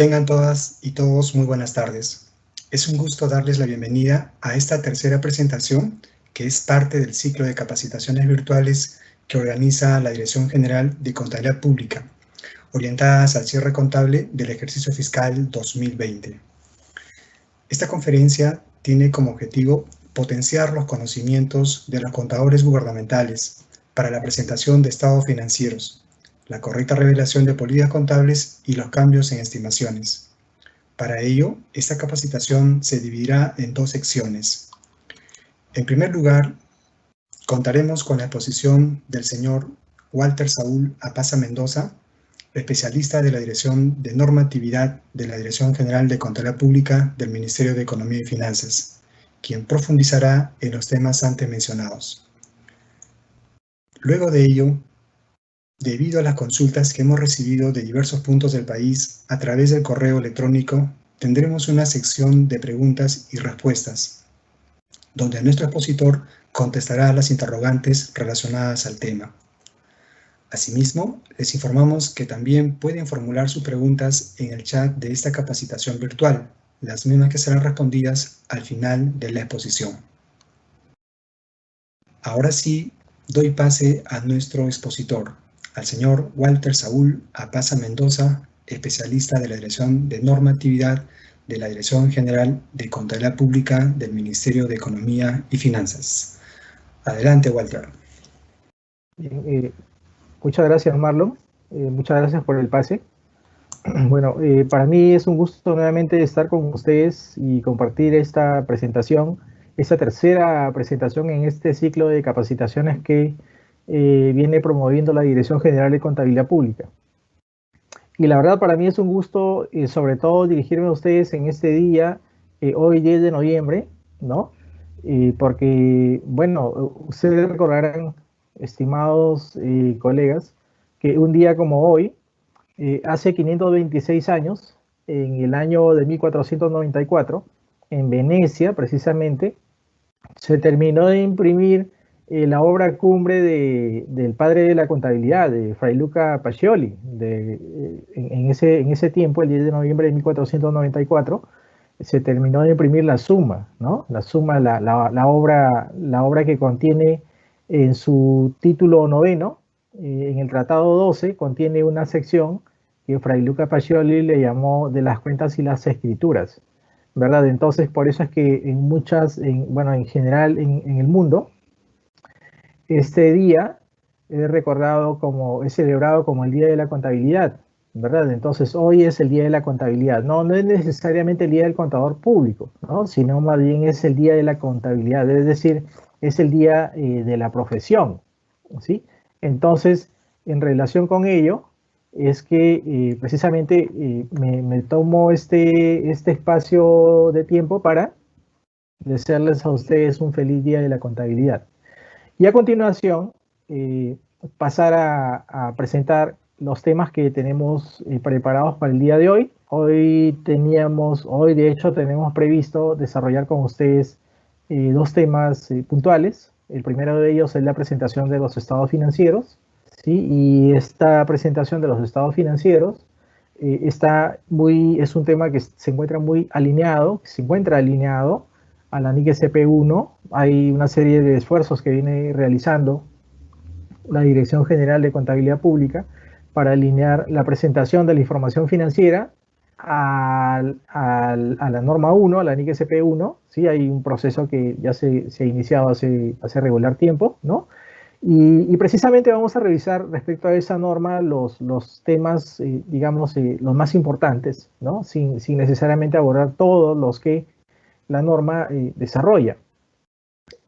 Tengan todas y todos muy buenas tardes. Es un gusto darles la bienvenida a esta tercera presentación, que es parte del ciclo de capacitaciones virtuales que organiza la Dirección General de Contabilidad Pública, orientadas al cierre contable del ejercicio fiscal 2020. Esta conferencia tiene como objetivo potenciar los conocimientos de los contadores gubernamentales para la presentación de estados financieros, la correcta revelación de políticas contables y los cambios en estimaciones. Para ello, esta capacitación se dividirá en dos secciones. En primer lugar, contaremos con la exposición del señor Walter Saúl Apaza Mendoza, especialista de la Dirección de Normatividad de la Dirección General de Contabilidad Pública del Ministerio de Economía y Finanzas, quien profundizará en los temas antes mencionados. Luego de ello, debido a las consultas que hemos recibido de diversos puntos del país a través del correo electrónico, tendremos una sección de preguntas y respuestas, donde nuestro expositor contestará las interrogantes relacionadas al tema. Asimismo, les informamos que también pueden formular sus preguntas en el chat de esta capacitación virtual, las mismas que serán respondidas al final de la exposición. Ahora sí, doy pase a nuestro expositor, al señor Walter Saúl Apaza Mendoza, especialista de la Dirección de Normatividad de la Dirección General de Contabilidad Pública del Ministerio de Economía y Finanzas. Adelante, Walter. Muchas gracias, Marlon. Muchas gracias por el pase. Bueno, para mí es un gusto nuevamente estar con ustedes y compartir esta presentación, esta tercera presentación en este ciclo de capacitaciones que viene promoviendo la Dirección General de Contabilidad Pública. Y la verdad para mí es un gusto, sobre todo, dirigirme a ustedes en este día, hoy 10 de noviembre, ¿no? Porque, bueno, ustedes recordarán, estimados colegas, que un día como hoy, hace 526 años, en el año de 1494, en Venecia, precisamente, se terminó de imprimir la obra cumbre del padre de la contabilidad, de Fray Luca Pacioli. En ese tiempo, el 10 de noviembre de 1494, se terminó de imprimir la Suma, ¿no? La Suma, la obra que contiene en su título noveno, en el Tratado 12, contiene una sección que Fray Luca Pacioli le llamó de las cuentas y las escrituras, ¿verdad? Entonces, por eso es que en general en el mundo, este día es celebrado como el Día de la Contabilidad, ¿verdad? Entonces, hoy es el Día de la Contabilidad. No es necesariamente el Día del Contador Público, ¿no? Sino más bien es el Día de la Contabilidad, es decir, es el Día de la profesión, ¿sí? Entonces, en relación con ello, es que precisamente me tomo este espacio de tiempo para desearles a ustedes un feliz Día de la Contabilidad. Y a continuación, pasar a presentar los temas que tenemos preparados para el día de hoy. Hoy de hecho, tenemos previsto desarrollar con ustedes dos temas puntuales. El primero de ellos es la presentación de los estados financieros, ¿sí? Y esta presentación de los estados financieros es un tema que se encuentra alineado a la NIC SP1. Hay una serie de esfuerzos que viene realizando la Dirección General de Contabilidad Pública para alinear la presentación de la información financiera a la norma 1, a la NIC SP1. ¿Sí? Hay un proceso que ya se ha iniciado hace regular tiempo, ¿no? Y precisamente vamos a revisar respecto a esa norma los temas, digamos, los más importantes, ¿no? Sin necesariamente abordar todos los que la norma desarrolla.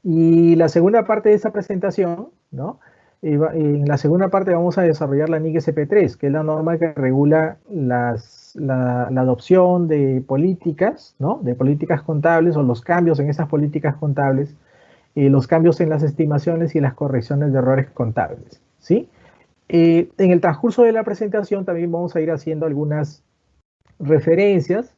Y la segunda parte de esta presentación, ¿no? En la segunda parte vamos a desarrollar la NIC SP3, que es la norma que regula la adopción de políticas, ¿no? De políticas contables o los cambios en esas políticas contables, los cambios en las estimaciones y las correcciones de errores contables, ¿sí? En el transcurso de la presentación también vamos a ir haciendo algunas referencias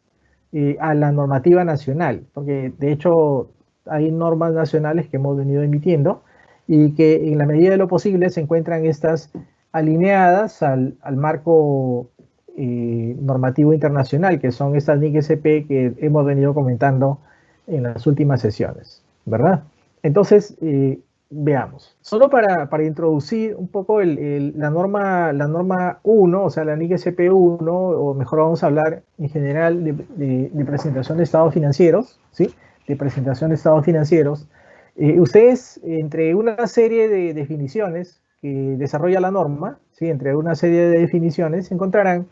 a la normativa nacional, porque de hecho hay normas nacionales que hemos venido emitiendo y que en la medida de lo posible se encuentran estas alineadas al marco normativo internacional, que son estas NIC SP que hemos venido comentando en las últimas sesiones, ¿verdad? Entonces, veamos. Solo para introducir un poco la norma 1, o sea, la NIC SP 1, o mejor vamos a hablar en general de presentación de estados financieros, ¿sí? De presentación de estados financieros. Ustedes, entre una serie de definiciones que desarrolla la norma, ¿sí? Entre una serie de definiciones, encontrarán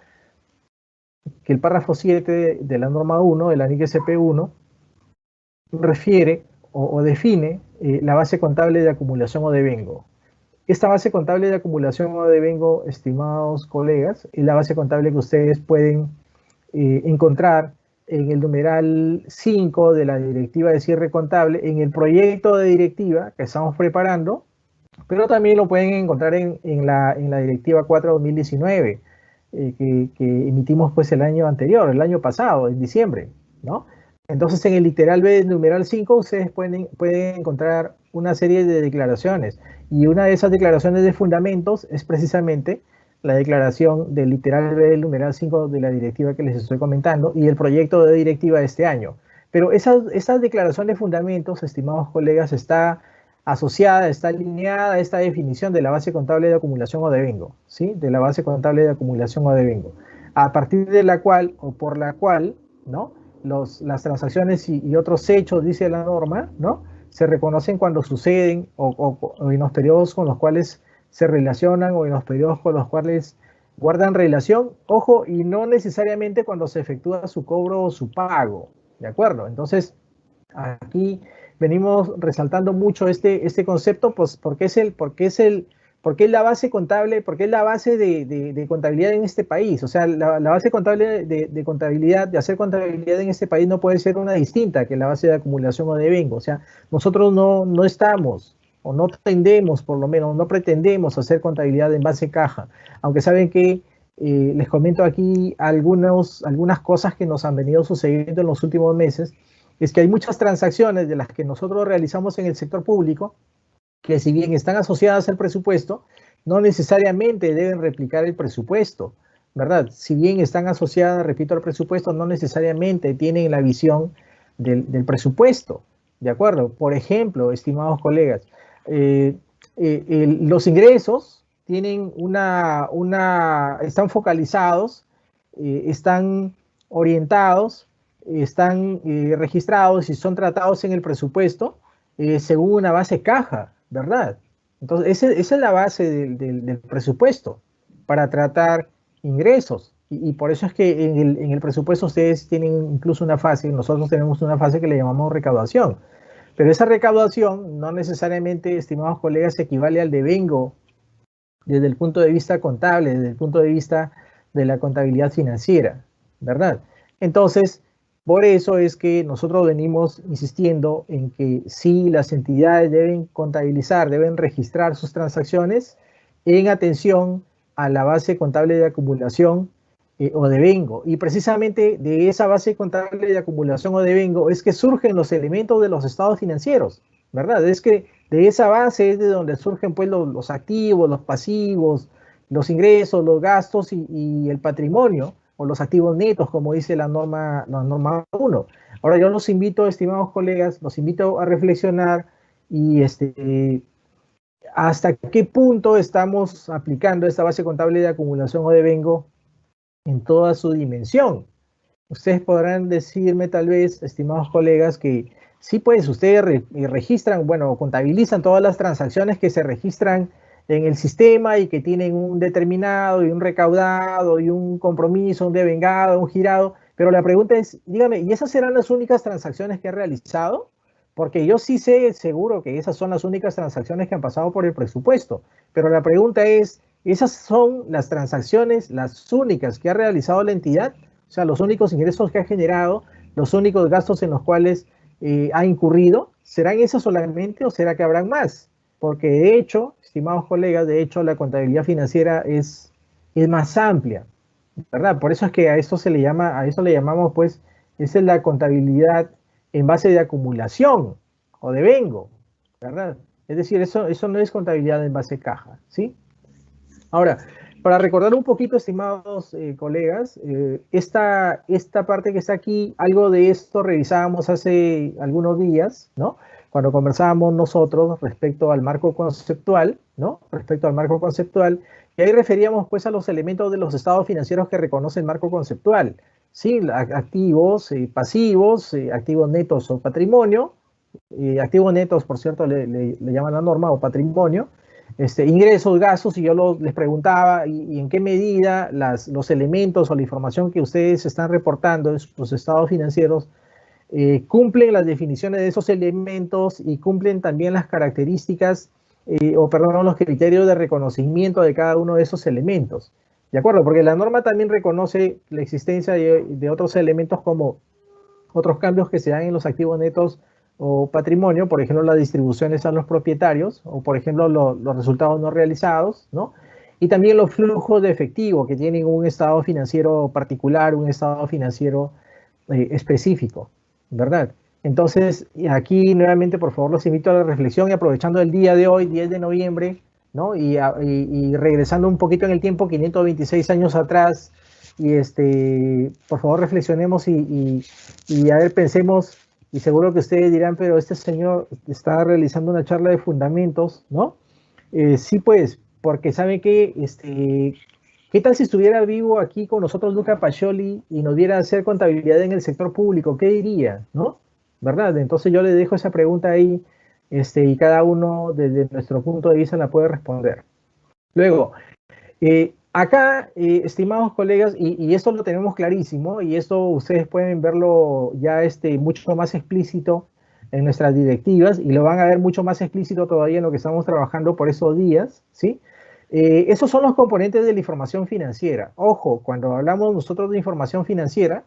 que el párrafo 7 de la norma 1, de la NIC SP 1, refiere o define la base contable de acumulación o devengo. Esta base contable de acumulación o devengo, estimados colegas, es la base contable que ustedes pueden encontrar en el numeral 5 de la directiva de cierre contable, en el proyecto de directiva que estamos preparando, pero también lo pueden encontrar en la directiva 4/2019, que emitimos pues el año anterior, el año pasado, en diciembre, ¿no? Entonces, en el literal B del numeral 5, ustedes pueden encontrar una serie de declaraciones, y una de esas declaraciones de fundamentos es precisamente la declaración del literal B del numeral 5 de la directiva que les estoy comentando y el proyecto de directiva de este año. Pero esa declaración de fundamentos, estimados colegas, está asociada, está alineada a esta definición de la base contable de acumulación o devengo, ¿sí? De la base contable de acumulación o devengo, a partir de la cual o por la cual, ¿no? Las transacciones y otros hechos, dice la norma, ¿no? Se reconocen cuando suceden o en los periodos con los cuales se relacionan o en los periodos con los cuales guardan relación, ojo, y no necesariamente cuando se efectúa su cobro o su pago, ¿de acuerdo? Entonces, aquí venimos resaltando mucho este concepto, pues porque es la base contable, porque es la base de contabilidad en este país. O sea, la base contable de contabilidad, de hacer contabilidad en este país no puede ser una distinta que la base de acumulación o devengo. O sea, nosotros no estamos, o no tendemos, por lo menos, no pretendemos hacer contabilidad en base caja, aunque saben que les comento aquí algunas cosas que nos han venido sucediendo en los últimos meses. Es que hay muchas transacciones de las que nosotros realizamos en el sector público que, si bien están asociadas al presupuesto, no necesariamente deben replicar el presupuesto, ¿verdad? Si bien están asociadas, repito, al presupuesto, no necesariamente tienen la visión del presupuesto, ¿de acuerdo? Por ejemplo, estimados colegas, los ingresos tienen están focalizados, están orientados, están registrados y son tratados en el presupuesto según una base caja, ¿verdad? Entonces, esa es la base del presupuesto para tratar ingresos. Y por eso es que en el presupuesto ustedes tienen incluso una fase, nosotros tenemos una fase que le llamamos recaudación. Pero esa recaudación no necesariamente, estimados colegas, equivale al devengo desde el punto de vista contable, desde el punto de vista de la contabilidad financiera, ¿verdad? Entonces, por eso es que nosotros venimos insistiendo en que sí, las entidades deben contabilizar, deben registrar sus transacciones en atención a la base contable de acumulación o devengo. Y precisamente de esa base contable de acumulación o devengo es que surgen los elementos de los estados financieros, ¿verdad? Es que de esa base es de donde surgen pues los activos, los pasivos, los ingresos, los gastos y el patrimonio, o los activos netos, como dice la norma 1. Ahora yo los invito, estimados colegas, los invito a reflexionar y hasta qué punto estamos aplicando esta base contable de acumulación o devengo en toda su dimensión. Ustedes podrán decirme tal vez, estimados colegas, que sí, pues ustedes registran, bueno, contabilizan todas las transacciones que se registran en el sistema y que tienen un determinado y un recaudado y un compromiso, un devengado, un girado, pero la pregunta es, dígame, ¿y esas serán las únicas transacciones que ha realizado? Porque yo sí sé seguro que esas son las únicas transacciones que han pasado por el presupuesto, pero la pregunta es, ¿esas son las transacciones, las únicas que ha realizado la entidad? O sea, los únicos ingresos que ha generado, los únicos gastos en los cuales ha incurrido, ¿serán esas solamente o será que habrán más? Porque de hecho, estimados colegas, de hecho la contabilidad financiera es más amplia, ¿verdad? Por eso es que a eso le llamamos, pues, esa es la contabilidad en base de acumulación o devengo, ¿verdad? Es decir, eso no es contabilidad en base caja, ¿sí? Ahora, Para recordar un poquito, estimados colegas, esta parte que está aquí, algo de esto revisábamos hace algunos días, ¿no? Cuando conversábamos nosotros respecto al marco conceptual, ¿no? Respecto al marco conceptual, y ahí referíamos pues a los elementos de los estados financieros que reconoce el marco conceptual, ¿sí? Activos, pasivos, activos netos o patrimonio, activos netos, por cierto, le llaman la norma, o patrimonio, ingresos, gastos, y yo les preguntaba y en qué medida los elementos o la información que ustedes están reportando en sus estados financieros cumplen las definiciones de esos elementos y cumplen también las características los criterios de reconocimiento de cada uno de esos elementos. ¿De acuerdo? Porque la norma también reconoce la existencia de otros elementos como otros cambios que se dan en los activos netos o patrimonio, por ejemplo, las distribuciones a los propietarios, o por ejemplo, los resultados no realizados, ¿no? Y también los flujos de efectivo que tienen un estado financiero particular, un estado financiero específico, ¿verdad? Entonces, aquí nuevamente, por favor, los invito a la reflexión y aprovechando el día de hoy, 10 de noviembre, ¿no? Y regresando un poquito en el tiempo, 526 años atrás, y por favor reflexionemos y a ver, pensemos, y seguro que ustedes dirán, pero este señor está realizando una charla de fundamentos, ¿no? Sí, pues, porque saben que, ¿qué tal si estuviera vivo aquí con nosotros Luca Pacioli y nos diera a hacer contabilidad en el sector público? ¿Qué diría, no? ¿Verdad? Entonces yo le dejo esa pregunta ahí, y cada uno desde nuestro punto de vista la puede responder. Luego, acá, estimados colegas, y esto lo tenemos clarísimo, y esto ustedes pueden verlo ya mucho más explícito en nuestras directivas, y lo van a ver mucho más explícito todavía en lo que estamos trabajando por esos días, ¿sí? Esos son los componentes de la información financiera. Ojo, cuando hablamos nosotros de información financiera,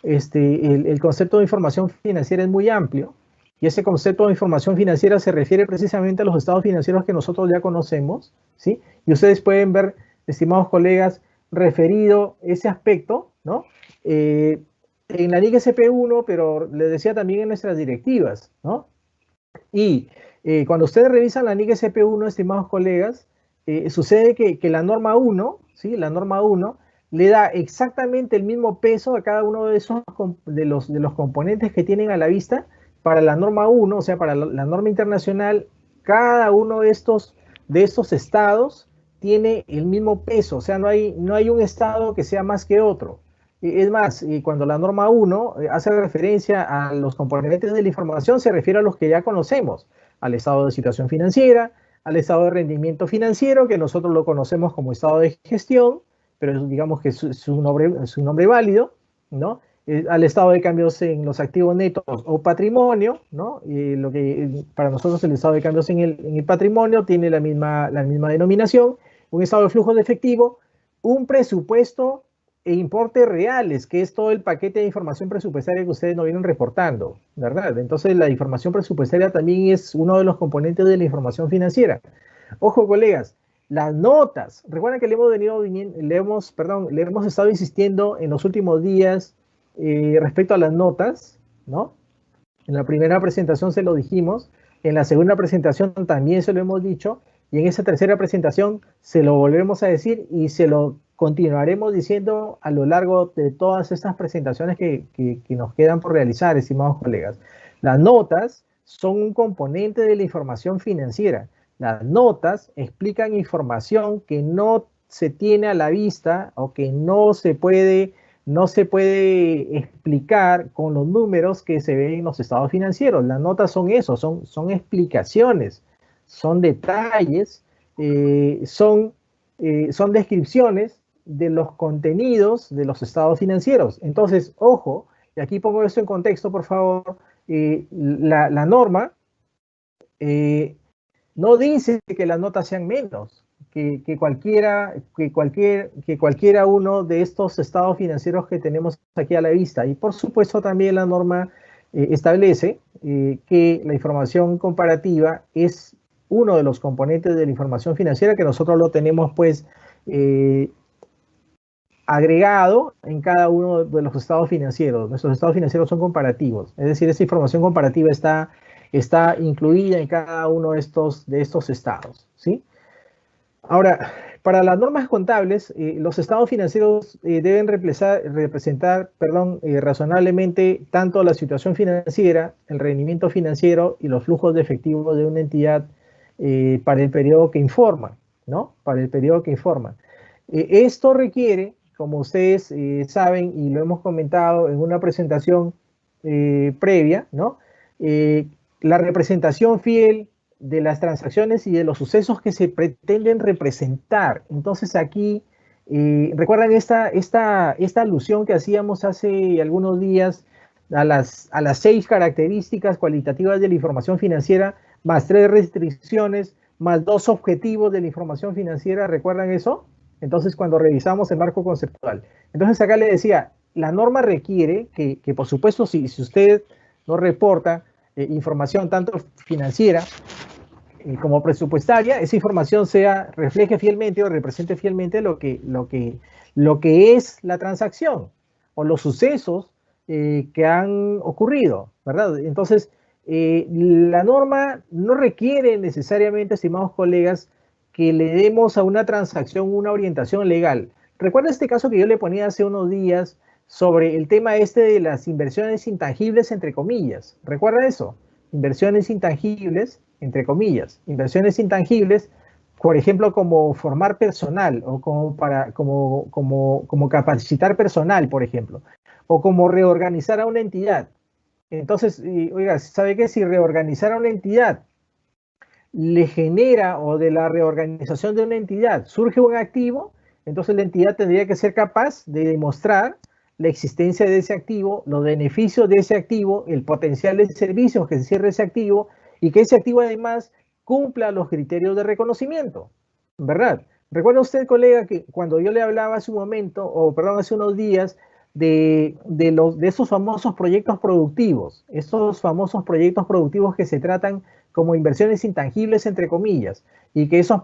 el concepto de información financiera es muy amplio, y ese concepto de información financiera se refiere precisamente a los estados financieros que nosotros ya conocemos, ¿sí? Y ustedes pueden ver, estimados colegas, referido ese aspecto, ¿no? En la NIC SP1, pero les decía también en nuestras directivas, ¿no? Y cuando ustedes revisan la NIC SP1, estimados colegas, sucede que la norma 1, ¿sí? La norma 1 le da exactamente el mismo peso a cada uno de esos de los componentes que tienen a la vista para la norma 1, o sea, para la norma internacional. Cada uno de estos estados tiene el mismo peso, o sea, no hay un estado que sea más que otro. Es más, cuando la norma 1 hace referencia a los componentes de la información, se refiere a los que ya conocemos, al estado de situación financiera, al estado de rendimiento financiero, que nosotros lo conocemos como estado de gestión, pero digamos que es un nombre válido, ¿no? Al estado de cambios en los activos netos o patrimonio, ¿no? Lo que para nosotros el estado de cambios en el patrimonio tiene la misma denominación, un estado de flujo de efectivo, un presupuesto e importes reales, que es todo el paquete de información presupuestaria que ustedes nos vienen reportando, ¿verdad? Entonces la información presupuestaria también es uno de los componentes de la información financiera. Ojo, colegas, las notas, recuerden que le hemos estado insistiendo en los últimos días respecto a las notas, ¿no? En la primera presentación se lo dijimos, en la segunda presentación también se lo hemos dicho, y en esa tercera presentación se lo volvemos a decir y se lo continuaremos diciendo a lo largo de todas estas presentaciones que nos quedan por realizar, estimados colegas. Las notas son un componente de la información financiera. Las notas explican información que no se tiene a la vista o que no se puede explicar con los números que se ven en los estados financieros. Las notas son eso, son explicaciones, son detalles, son descripciones de los contenidos de los estados financieros. Entonces, ojo, y aquí pongo esto en contexto, por favor, la norma no dice que las notas sean menos, que cualquiera uno de estos estados financieros que tenemos aquí a la vista. Y por supuesto también la norma establece que la información comparativa es uno de los componentes de la información financiera que nosotros lo tenemos pues agregado en cada uno de los estados financieros. Nuestros estados financieros son comparativos, es decir, esa información comparativa está incluida en cada uno de estos estados, ¿sí? Ahora, Para las normas contables, los estados financieros deben representar razonablemente tanto la situación financiera, el rendimiento financiero y los flujos de efectivo de una entidad para el periodo que informan, ¿no? Para el periodo que informan. Esto requiere, como ustedes saben y lo hemos comentado en una presentación previa, ¿no? La representación fiel de las transacciones y de los sucesos que se pretenden representar. Entonces aquí, ¿recuerdan esta alusión que hacíamos hace algunos días a las 6 características cualitativas de la información financiera, más 3 restricciones, más 2 objetivos de la información financiera? ¿Recuerdan eso? Entonces, cuando revisamos el marco conceptual. Entonces, acá le decía, la norma requiere que por supuesto, si usted no reporta información tanto financiera como presupuestaria, esa información refleje fielmente o represente fielmente lo que es la transacción o los sucesos que han ocurrido, ¿verdad? Entonces, la norma no requiere necesariamente, estimados colegas, que le demos a una transacción una orientación legal. Recuerda este caso que yo le ponía hace unos días sobre el tema de las inversiones intangibles, entre comillas. ¿Recuerda eso? Inversiones intangibles, entre comillas. Inversiones intangibles, por ejemplo, como formar personal o como capacitar personal, por ejemplo, o como reorganizar a una entidad. Entonces, oiga, ¿sabe qué? Si reorganizar a una entidad le genera, o de la reorganización de una entidad surge un activo, entonces la entidad tendría que ser capaz de demostrar la existencia de ese activo, los beneficios de ese activo, el potencial de servicios que cierre ese activo, y que ese activo además cumpla los criterios de reconocimiento, ¿verdad? ¿Recuerda usted, colega, que cuando yo le hablaba hace un momento, o perdón, hace unos días, de esos famosos proyectos productivos, que se tratan como inversiones intangibles, entre comillas, y que esos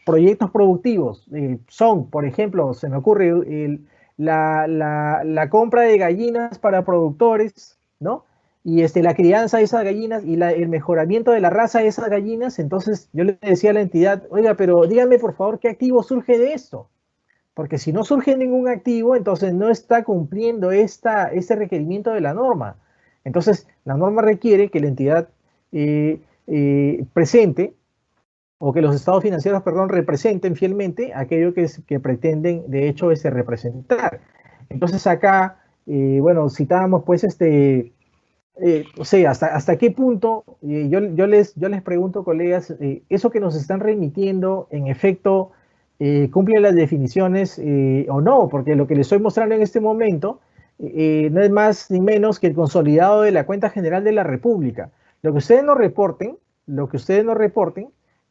proyectos productivos son, por ejemplo, se me ocurre la compra de gallinas para productores, ¿no? Y la crianza de esas gallinas y el mejoramiento de la raza de esas gallinas. Entonces yo le decía a la entidad, oiga, pero dígame por favor qué activo surge de esto, porque si no surge ningún activo, entonces no está cumpliendo este requerimiento de la norma. Entonces la norma requiere que la entidad presente, o que los estados financieros, perdón, representen fielmente aquello que pretenden, de hecho, representar. Entonces acá, bueno, citábamos pues o sea, hasta qué punto, yo les pregunto, colegas, eso que nos están remitiendo, en efecto, cumple las definiciones o no, porque lo que les estoy mostrando en este momento no es más ni menos que el consolidado de la cuenta general de la República. Lo que ustedes no reporten,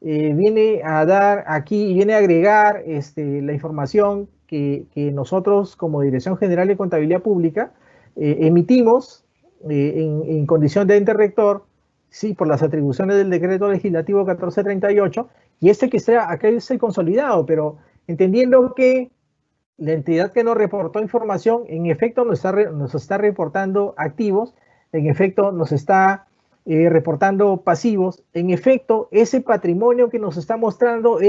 viene a dar aquí, viene a agregar la información que nosotros como Dirección General de Contabilidad Pública emitimos en condición de ente rector, sí, por las atribuciones del decreto legislativo 1438, y que sea, acá es el consolidado, pero entendiendo que la entidad que nos reportó información, en efecto nos está reportando activos, en efecto nos está reportando pasivos, en efecto ese patrimonio que nos está mostrando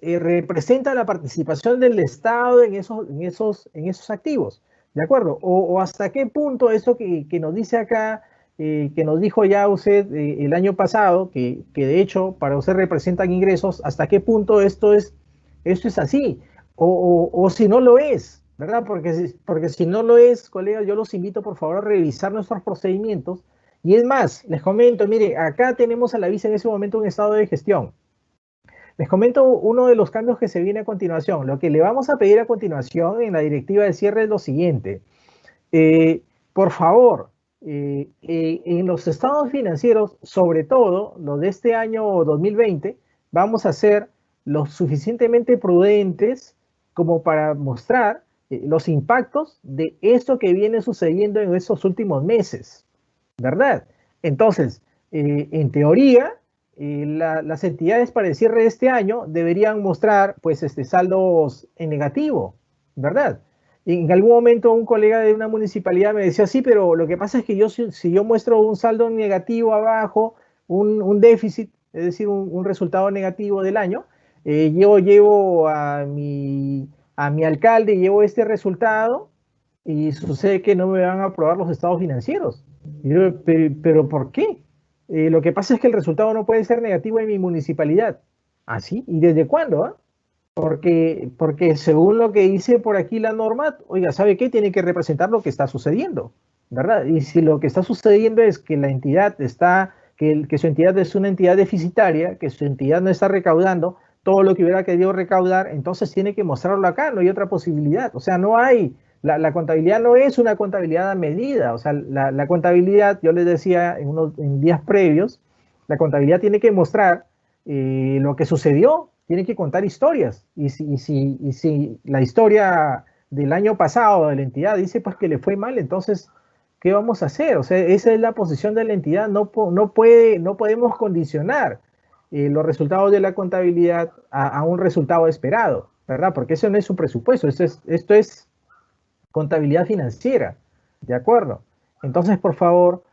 representa la participación del Estado en esos activos, ¿de acuerdo? O hasta qué punto eso que nos dice acá, que nos dijo ya usted el año pasado, que de hecho para usted representan ingresos, hasta qué punto esto es así, o si no lo es, ¿verdad? Porque si no lo es, colegas, yo los invito por favor a revisar nuestros procedimientos. Y es más, les comento, mire, acá tenemos a la vista en ese momento un estado de gestión. Les comento uno de los cambios que se viene a continuación. Lo que le vamos a pedir a continuación en la directiva de cierre es lo siguiente. Por favor, en los estados financieros, sobre todo los de este año 2020, vamos a ser lo suficientemente prudentes como para mostrar los impactos de esto que viene sucediendo en estos últimos meses, ¿verdad? Entonces, en teoría, las entidades para el cierre de este año deberían mostrar pues saldos en negativo, ¿verdad? En algún momento un colega de una municipalidad me decía, sí, pero lo que pasa es que si yo muestro un saldo negativo abajo, un déficit, es decir, un resultado negativo del año, Yo llevo a mi alcalde, llevo este resultado y sucede que no me van a aprobar los estados financieros. Pero ¿por qué? Lo que pasa es que el resultado no puede ser negativo en mi municipalidad. ¿Ah, sí? ¿Y desde cuándo? Porque según lo que dice por aquí la norma, oiga, ¿sabe qué? Tiene que representar lo que está sucediendo, ¿verdad? Y si lo que está sucediendo es que la entidad está, que su entidad es una entidad deficitaria, que su entidad no está recaudando todo lo que hubiera querido recaudar, entonces tiene que mostrarlo acá, no hay otra posibilidad. O sea, no hay, la contabilidad no es una contabilidad a medida, o sea, la contabilidad, yo les decía en días previos, la contabilidad tiene que mostrar lo que sucedió, tiene que contar historias. Y si la historia del año pasado de la entidad dice pues que le fue mal, entonces, ¿qué vamos a hacer? O sea, esa es la posición de la entidad, no podemos condicionar los resultados de la contabilidad a un resultado esperado, ¿verdad? Porque eso no es un presupuesto, esto es contabilidad financiera, ¿de acuerdo? Entonces, por favor,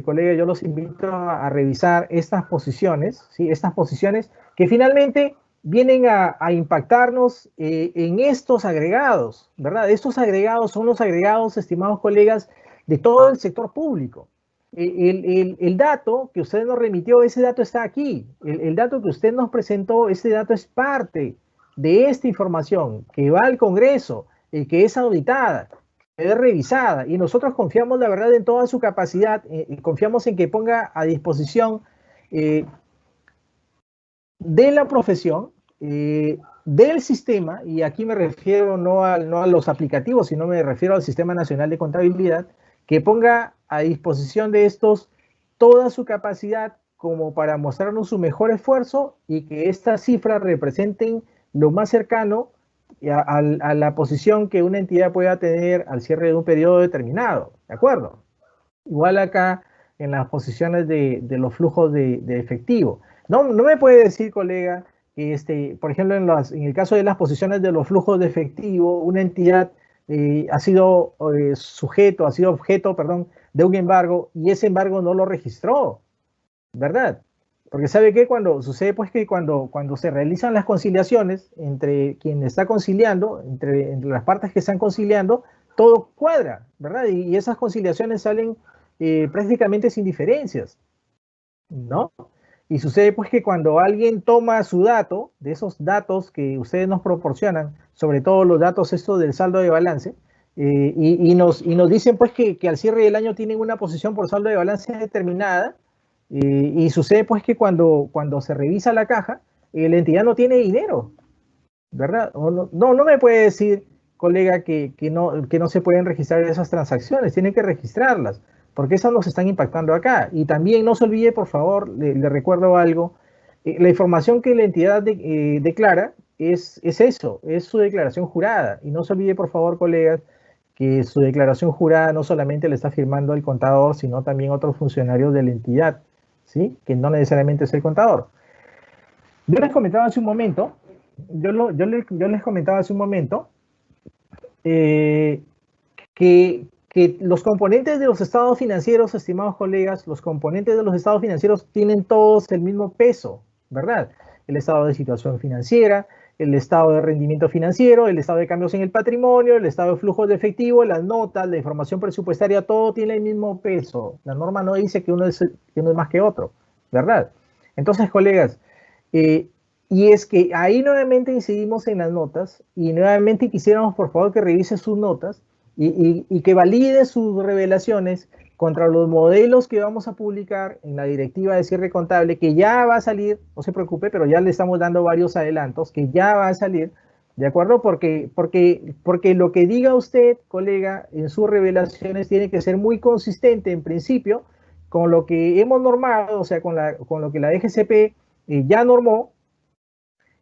colega, yo los invito a revisar estas posiciones, ¿sí? Estas posiciones que finalmente vienen a impactarnos en estos agregados, ¿verdad? Estos agregados son los agregados, estimados colegas, de todo el sector público. El dato que usted nos remitió, ese dato está aquí. El dato que usted nos presentó, ese dato es parte de esta información que va al Congreso, que es auditada, que es revisada, y nosotros confiamos, la verdad, en toda su capacidad, confiamos en que ponga a disposición de la profesión, del sistema, y aquí me refiero no a los aplicativos, sino me refiero al Sistema Nacional de Contabilidad, que ponga a disposición de estos toda su capacidad como para mostrarnos su mejor esfuerzo y que estas cifras representen lo más cercano a la posición que una entidad pueda tener al cierre de un periodo determinado, ¿de acuerdo? Igual acá en las posiciones de los flujos de efectivo. No me puede decir, colega, que por ejemplo, en el caso de las posiciones de los flujos de efectivo, una entidad ha sido ha sido objeto, perdón, de un embargo y ese embargo no lo registró, ¿verdad? Porque sabe que cuando sucede, pues que cuando se realizan las conciliaciones entre quien está conciliando, entre las partes que están conciliando, todo cuadra, ¿verdad? Y esas conciliaciones salen prácticamente sin diferencias, ¿no? Y sucede pues que cuando alguien toma su dato, de esos datos que ustedes nos proporcionan, sobre todo los datos estos del saldo de balance, y nos dicen pues que al cierre del año tienen una posición por saldo de balance determinada, y sucede pues que cuando se revisa la caja, la entidad no tiene dinero, ¿verdad? O no me puede decir, colega, que no se pueden registrar esas transacciones, tienen que registrarlas, porque esas nos están impactando acá. Y también no se olvide, por favor, le recuerdo algo, la información que la entidad declara es eso, es su declaración jurada. Y no se olvide, por favor, colegas, que su declaración jurada no solamente le está firmando el contador, sino también otros funcionarios de la entidad, ¿sí? Que no necesariamente es el contador. Yo les comentaba hace un momento, yo les comentaba hace un momento que los componentes de los estados financieros, estimados colegas, los componentes de los estados financieros tienen todos el mismo peso, ¿verdad? El estado de situación financiera, el estado de rendimiento financiero, el estado de cambios en el patrimonio, el estado de flujos de efectivo, las notas, la información presupuestaria, todo tiene el mismo peso. La norma no dice que uno es más que otro, ¿verdad? Entonces, colegas, y es que ahí nuevamente incidimos en las notas y nuevamente quisiéramos por favor que revise sus notas y que valide sus revelaciones contra los modelos que vamos a publicar en la directiva de cierre contable, que ya va a salir, no se preocupe, pero ya le estamos dando varios adelantos, que ya va a salir, ¿de acuerdo? Porque lo que diga usted, colega, en sus revelaciones tiene que ser muy consistente en principio con lo que hemos normado, o sea, con lo que la DGCP ya normó,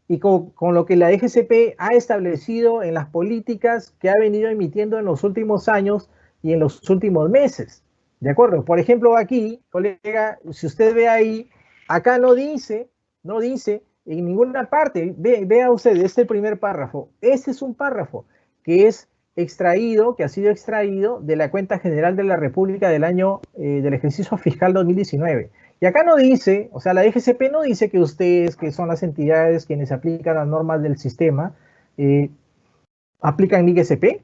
y con lo que la DGCP ha establecido en las políticas que ha venido emitiendo en los últimos años y en los últimos meses. ¿De acuerdo? Por ejemplo, aquí, colega, si usted ve ahí, acá no dice en ninguna parte, vea usted este primer párrafo. Este es un párrafo que es extraído, que ha sido extraído de la cuenta general de la República del año, del ejercicio fiscal 2019. Y acá no dice, o sea, la DGCP no dice que ustedes, que son las entidades quienes aplican las normas del sistema, aplican NIC-SP.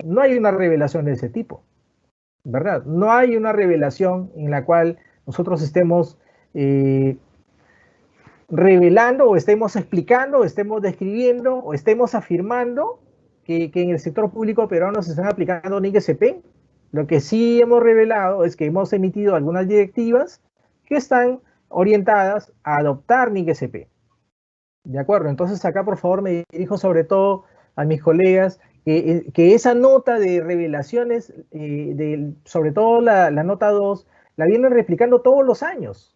No hay una revelación de ese tipo, ¿verdad? No hay una revelación en la cual nosotros estemos revelando o estemos explicando o estemos describiendo o estemos afirmando que en el sector público peruano se están aplicando NIC-SP. Lo que sí hemos revelado es que hemos emitido algunas directivas que están orientadas a adoptar NIC-SP. ¿De acuerdo? Entonces acá por favor me dirijo sobre todo a mis colegas que esa nota de revelaciones, sobre todo la nota 2, la vienen replicando todos los años,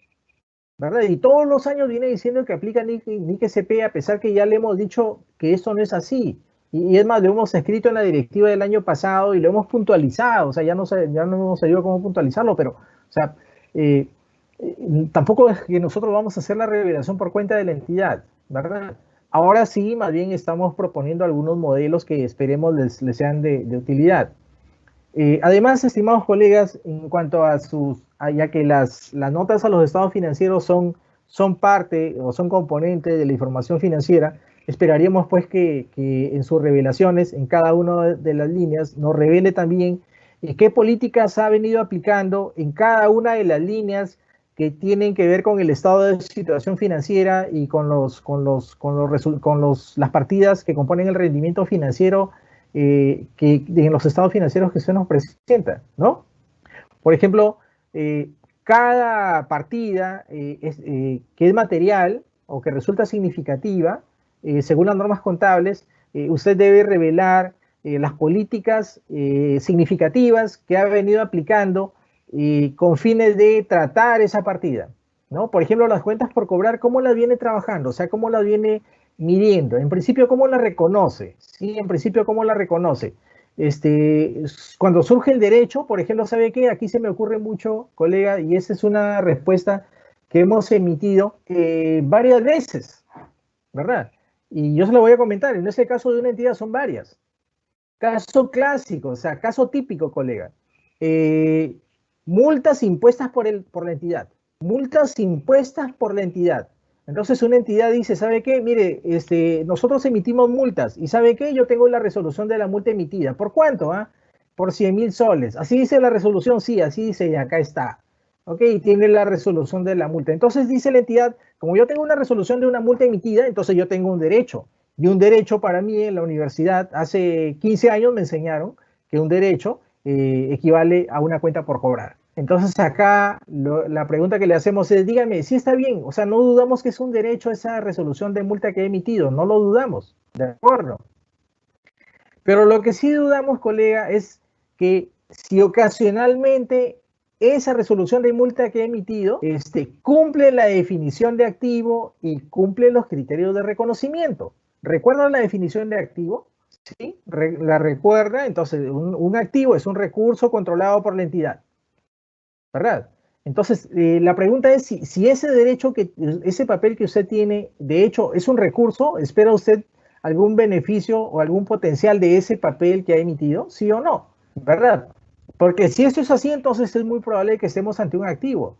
¿verdad? Y todos los años viene diciendo que aplica NIC-SP, a pesar que ya le hemos dicho que eso no es así. Y es más, lo hemos escrito en la directiva del año pasado y lo hemos puntualizado, o sea, ya no hemos sabido cómo puntualizarlo, pero, o sea, tampoco es que nosotros vamos a hacer la revelación por cuenta de la entidad, ¿verdad? Ahora sí, más bien estamos proponiendo algunos modelos que esperemos les sean de utilidad. Además, estimados colegas, en cuanto a ya que las notas a los estados financieros son parte o son componente de la información financiera, esperaríamos pues que en sus revelaciones, en cada una de las líneas, nos revele también qué políticas ha venido aplicando en cada una de las líneas que tienen que ver con el estado de situación financiera y con las partidas que componen el rendimiento financiero que en los estados financieros que se nos presenta, ¿no? Por ejemplo, cada partida que es material o que resulta significativa, según las normas contables, usted debe revelar las políticas significativas que ha venido aplicando con fines de tratar esa partida, ¿no? Por ejemplo, las cuentas por cobrar, ¿cómo las viene trabajando? O sea, ¿cómo las viene midiendo? En principio, ¿cómo la reconoce? Sí, en principio, ¿cómo la reconoce? Cuando surge el derecho, por ejemplo, ¿sabe qué? Aquí se me ocurre mucho, colega, y esa es una respuesta que hemos emitido varias veces, ¿verdad? Y yo se lo voy a comentar, en ese caso de una entidad son varias. Caso clásico, o sea, caso típico, colega. Multas impuestas por la entidad. Multas impuestas por la entidad. Entonces una entidad dice, ¿sabe qué? Mire, nosotros emitimos multas y ¿sabe qué? Yo tengo la resolución de la multa emitida. ¿Por cuánto? Por 100.000 soles. Así dice la resolución, sí, así dice y acá está. ¿Ok? Y tiene la resolución de la multa. Entonces dice la entidad, como yo tengo una resolución de una multa emitida, entonces yo tengo un derecho. Y un derecho para mí en la universidad, hace 15 años me enseñaron que un derecho equivale a una cuenta por cobrar. Entonces acá la pregunta que le hacemos es, dígame, si está bien, o sea, no dudamos que es un derecho esa resolución de multa que he emitido, no lo dudamos, ¿de acuerdo? Pero lo que sí dudamos, colega, es que si ocasionalmente esa resolución de multa que he emitido cumple la definición de activo y cumple los criterios de reconocimiento. ¿Recuerdan la definición de activo? Sí, la recuerda. Entonces, un activo es un recurso controlado por la entidad, ¿verdad? Entonces, la pregunta es si ese derecho, ese papel que usted tiene, de hecho, es un recurso, ¿espera usted algún beneficio o algún potencial de ese papel que ha emitido? ¿Sí o no? ¿Verdad? Porque si esto es así, entonces es muy probable que estemos ante un activo.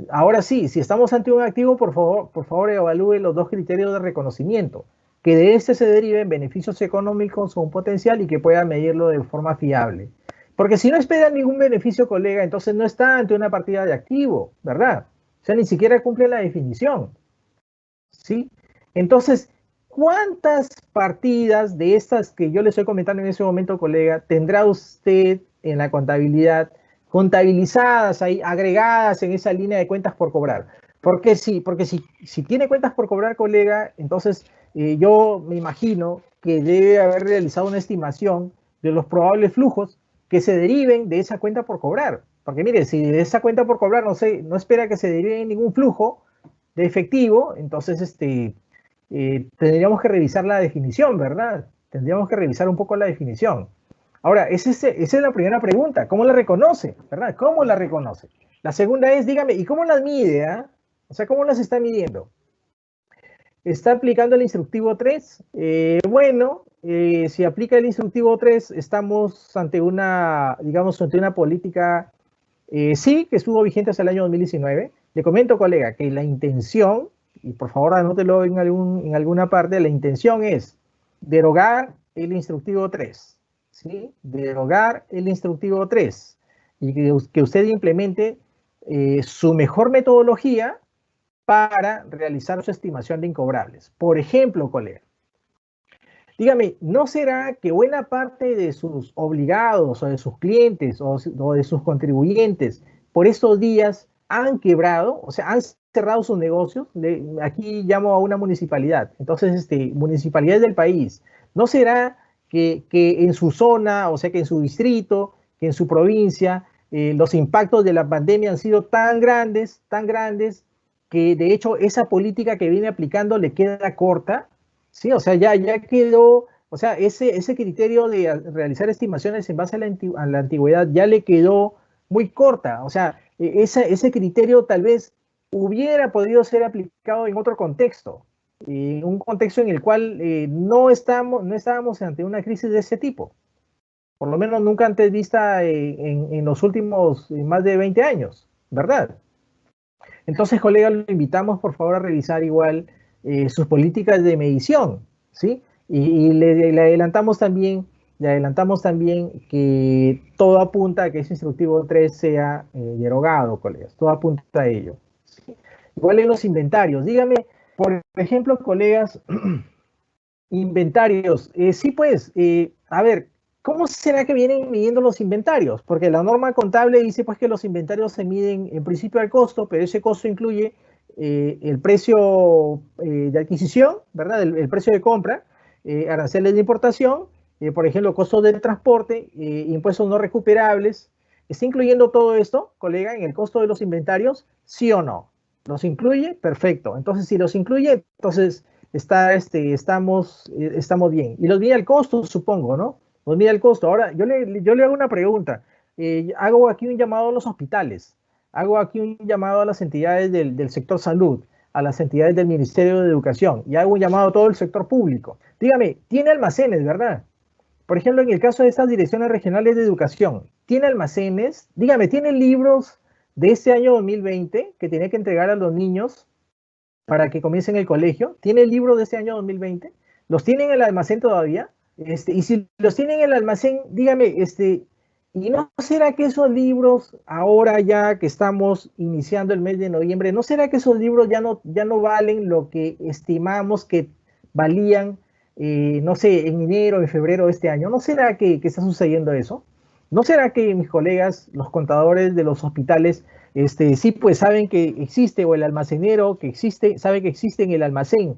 Ahora sí, si estamos ante un activo, por favor evalúe los dos criterios de reconocimiento, que de este se deriven beneficios económicos o un potencial y que pueda medirlo de forma fiable. Porque si no espera ningún beneficio, colega, entonces no está ante una partida de activo, ¿verdad? O sea, ni siquiera cumple la definición, ¿sí? Entonces, ¿cuántas partidas de estas que yo le estoy comentando en ese momento, colega, tendrá usted en la contabilidad contabilizadas ahí, agregadas en esa línea de cuentas por cobrar? Porque si tiene cuentas por cobrar, colega, entonces yo me imagino que debe haber realizado una estimación de los probables flujos que se deriven de esa cuenta por cobrar. Porque mire, si de esa cuenta por cobrar no espera que se derive ningún flujo de efectivo, entonces tendríamos que revisar la definición, ¿verdad? Tendríamos que revisar un poco la definición. Ahora, esa es la primera pregunta. ¿Cómo la reconoce? ¿Verdad? ¿Cómo la reconoce? La segunda es, dígame, ¿y cómo las mide? O sea, ¿cómo las está midiendo? ¿Está aplicando el instructivo 3? Si aplica el instructivo 3, estamos ante una política, sí, que estuvo vigente hasta el año 2019, Le comento, colega, que la intención, y por favor anótelo en alguna parte, la intención es derogar el instructivo 3, ¿sí? Derogar el instructivo 3 y que usted implemente su mejor metodología para realizar su estimación de incobrables. Por ejemplo, colega, dígame, ¿no será que buena parte de sus obligados o de sus clientes o de sus contribuyentes por estos días han quebrado, o sea, han cerrado sus negocios? Aquí llamo a una municipalidad. Entonces, municipalidades del país, ¿no será que en su zona, o sea, que en su distrito, que en su provincia, los impactos de la pandemia han sido tan grandes, que de hecho esa política que viene aplicando le queda corta? Sí, o sea, ya quedó, o sea, ese criterio de realizar estimaciones en base a la antigüedad ya le quedó muy corta. O sea, ese criterio tal vez hubiera podido ser aplicado en otro contexto, en un contexto en el cual no estábamos ante una crisis de ese tipo, por lo menos nunca antes vista en los últimos más de 20 años, ¿verdad? Entonces, colega, lo invitamos por favor a revisar igual sus políticas de medición, ¿sí? Y le adelantamos también que todo apunta a que ese instructivo 3 sea derogado, colegas, todo apunta a ello, ¿sí? Igual en los inventarios, dígame, por ejemplo, colegas, inventarios, sí pues, a ver, ¿cómo será que vienen midiendo los inventarios? Porque la norma contable dice pues que los inventarios se miden en principio al costo, pero ese costo incluye el precio de adquisición, ¿verdad? El precio de compra, aranceles de importación, por ejemplo, costos del transporte, impuestos no recuperables. ¿Está incluyendo todo esto, colega, en el costo de los inventarios? ¿Sí o no? ¿Los incluye? Perfecto. Entonces, si los incluye, entonces estamos bien. Y los mide al costo, supongo, ¿no? Los mide al costo. Ahora, yo le hago una pregunta. Hago aquí un llamado a los hospitales, hago aquí un llamado a las entidades del sector salud, a las entidades del Ministerio de Educación, y hago un llamado a todo el sector público. Dígame, tiene almacenes, ¿verdad? Por ejemplo, en el caso de estas direcciones regionales de educación, ¿tiene almacenes? Dígame, ¿tiene libros de este año 2020 que tiene que entregar a los niños para que comiencen el colegio? ¿Tiene el libro de este año 2020? ¿Los tienen en el almacén todavía? Y si los tienen en el almacén, dígame, ¿y no será que esos libros, ahora ya que estamos iniciando el mes de noviembre, no será que esos libros ya no valen lo que estimamos que valían, no sé, en enero, en febrero de este año? ¿No será que está sucediendo eso? ¿No será que mis colegas, los contadores de los hospitales, sí, pues saben que existe, o el almacenero que existe, sabe que existe en el almacén,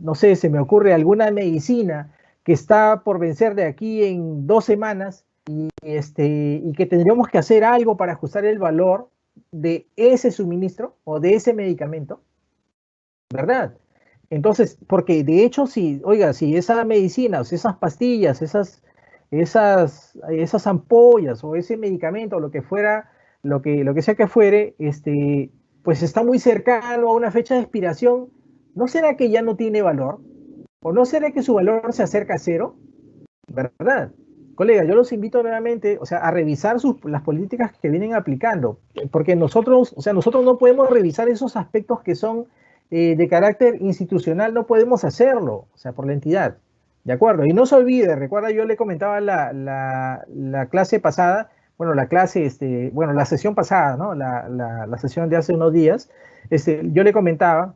no sé, se me ocurre alguna medicina que está por vencer de aquí en 2 semanas y que tendríamos que hacer algo para ajustar el valor de ese suministro o de ese medicamento, ¿verdad? Entonces, porque de hecho, si, oiga, si esa medicina, o si esas pastillas, esas ampollas o ese medicamento, o lo que fuera, lo que sea que fuere, pues está muy cercano a una fecha de expiración, ¿no será que ya no tiene valor? ¿O no será que su valor se acerca a cero? ¿Verdad? Colega, yo los invito nuevamente, o sea, a revisar las políticas que vienen aplicando, porque nosotros, o sea, nosotros no podemos revisar esos aspectos que son de carácter institucional, no podemos hacerlo, o sea, por la entidad. ¿De acuerdo? Y no se olvide, recuerda, yo le comentaba la clase pasada, bueno, la sesión pasada, ¿no? La sesión de hace unos días, yo le comentaba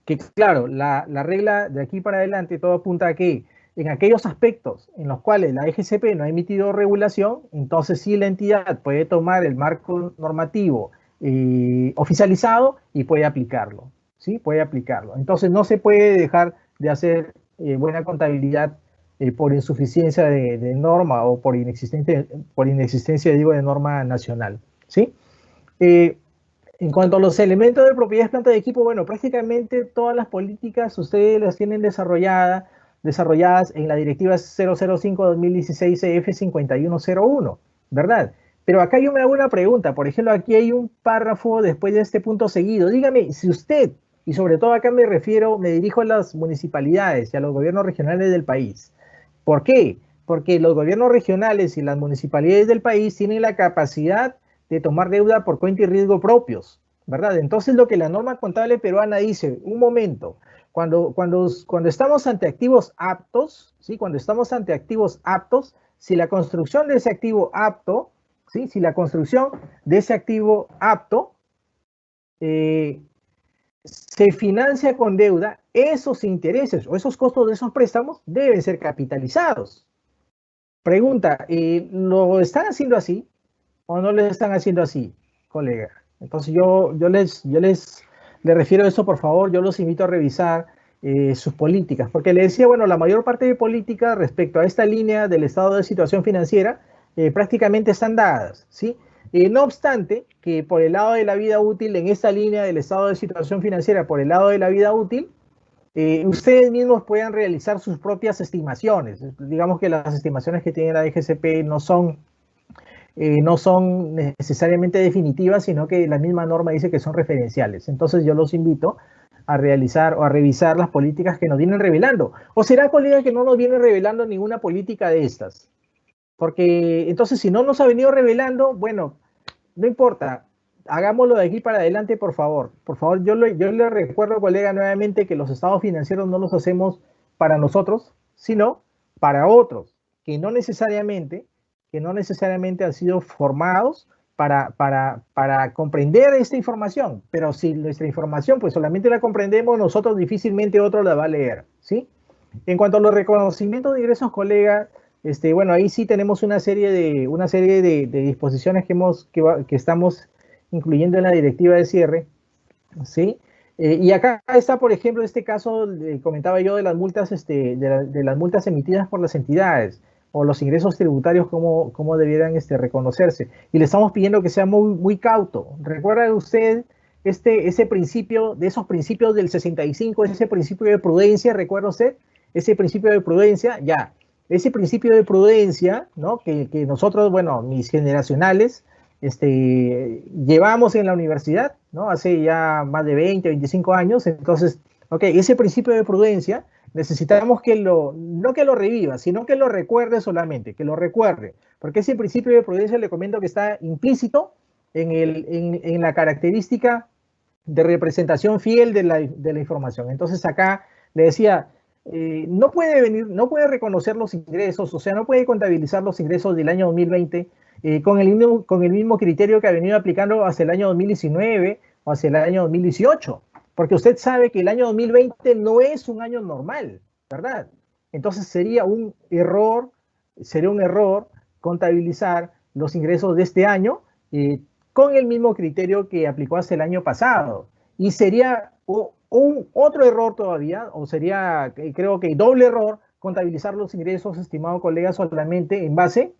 que, claro, la regla de aquí para adelante todo apunta a que en aquellos aspectos en los cuales la EGCP no ha emitido regulación, entonces sí la entidad puede tomar el marco normativo oficializado y puede aplicarlo, ¿sí? Puede aplicarlo. Entonces no se puede dejar de hacer buena contabilidad por insuficiencia de norma o por inexistencia, digo, de norma nacional, ¿sí? En cuanto a los elementos de propiedad, planta de equipo, bueno, prácticamente todas las políticas ustedes las tienen desarrolladas en la directiva 005-2016 CF5101, ¿verdad? Pero acá yo me hago una pregunta, por ejemplo, aquí hay un párrafo después de este punto seguido. Dígame, si usted, y sobre todo acá me dirijo a las municipalidades y a los gobiernos regionales del país. ¿Por qué? Porque los gobiernos regionales y las municipalidades del país tienen la capacidad de tomar deuda por cuenta y riesgo propios. ¿verdad? Entonces lo que la norma contable peruana dice, un momento, cuando estamos ante activos aptos, ¿sí? Cuando estamos ante activos aptos, si la construcción de ese activo apto, ¿sí? Si la construcción de ese activo apto se financia con deuda, esos intereses o esos costos de esos préstamos deben ser capitalizados. Pregunta, ¿lo están haciendo así o no lo están haciendo así, colega? Entonces les refiero a eso, por favor, yo los invito a revisar sus políticas, porque le decía, bueno, la mayor parte de políticas respecto a esta línea del estado de situación financiera prácticamente están dadas, ¿sí? No obstante, que por el lado de la vida útil, en esta línea del estado de situación financiera, por el lado de la vida útil, ustedes mismos puedan realizar sus propias estimaciones. Digamos que las estimaciones que tiene la DGCP no son necesariamente definitivas, sino que la misma norma dice que son referenciales. Entonces yo los invito a realizar o a revisar las políticas que nos vienen revelando. ¿O será, colega, que no nos viene revelando ninguna política de estas? Porque entonces si no nos ha venido revelando, bueno, no importa, hagámoslo de aquí para adelante, por favor. Por favor, yo le recuerdo, colega, nuevamente que los estados financieros no los hacemos para nosotros, sino para otros, que no necesariamente, han sido formados para comprender esta información. Pero si nuestra información pues solamente la comprendemos nosotros, difícilmente otro la va a leer, ¿sí? En cuanto a los reconocimientos de ingresos, colega, bueno, ahí sí tenemos una serie de disposiciones que estamos incluyendo en la directiva de cierre, ¿sí? Y acá está, por ejemplo, este caso, comentaba yo, de las multas, de las multas emitidas por las entidades o los ingresos tributarios, cómo debieran reconocerse. Y le estamos pidiendo que sea muy, muy cauto. ¿Recuerda usted ese principio, de esos principios del 65, ese principio de prudencia? ¿Recuerda usted? Ese principio de prudencia, ya. Ese principio de prudencia, ¿no? Que nosotros, bueno, mis generacionales, llevamos en la universidad, ¿no? Hace ya más de 20, 25 años. Entonces, ok, ese principio de prudencia necesitamos no que lo reviva, sino que lo recuerde solamente, que lo recuerde. Porque ese principio de prudencia, le comento que está implícito en la característica de representación fiel de la información. Entonces acá le decía, no puede reconocer los ingresos, o sea, no puede contabilizar los ingresos del año 2020 con el mismo criterio que ha venido aplicando hacia el año 2019 o hacia el año 2018, porque usted sabe que el año 2020 no es un año normal, ¿verdad? Entonces sería un error contabilizar los ingresos de este año con el mismo criterio que aplicó hace el año pasado. Y sería otro error todavía, o sería, creo que doble error, contabilizar los ingresos, estimado colega, solamente en base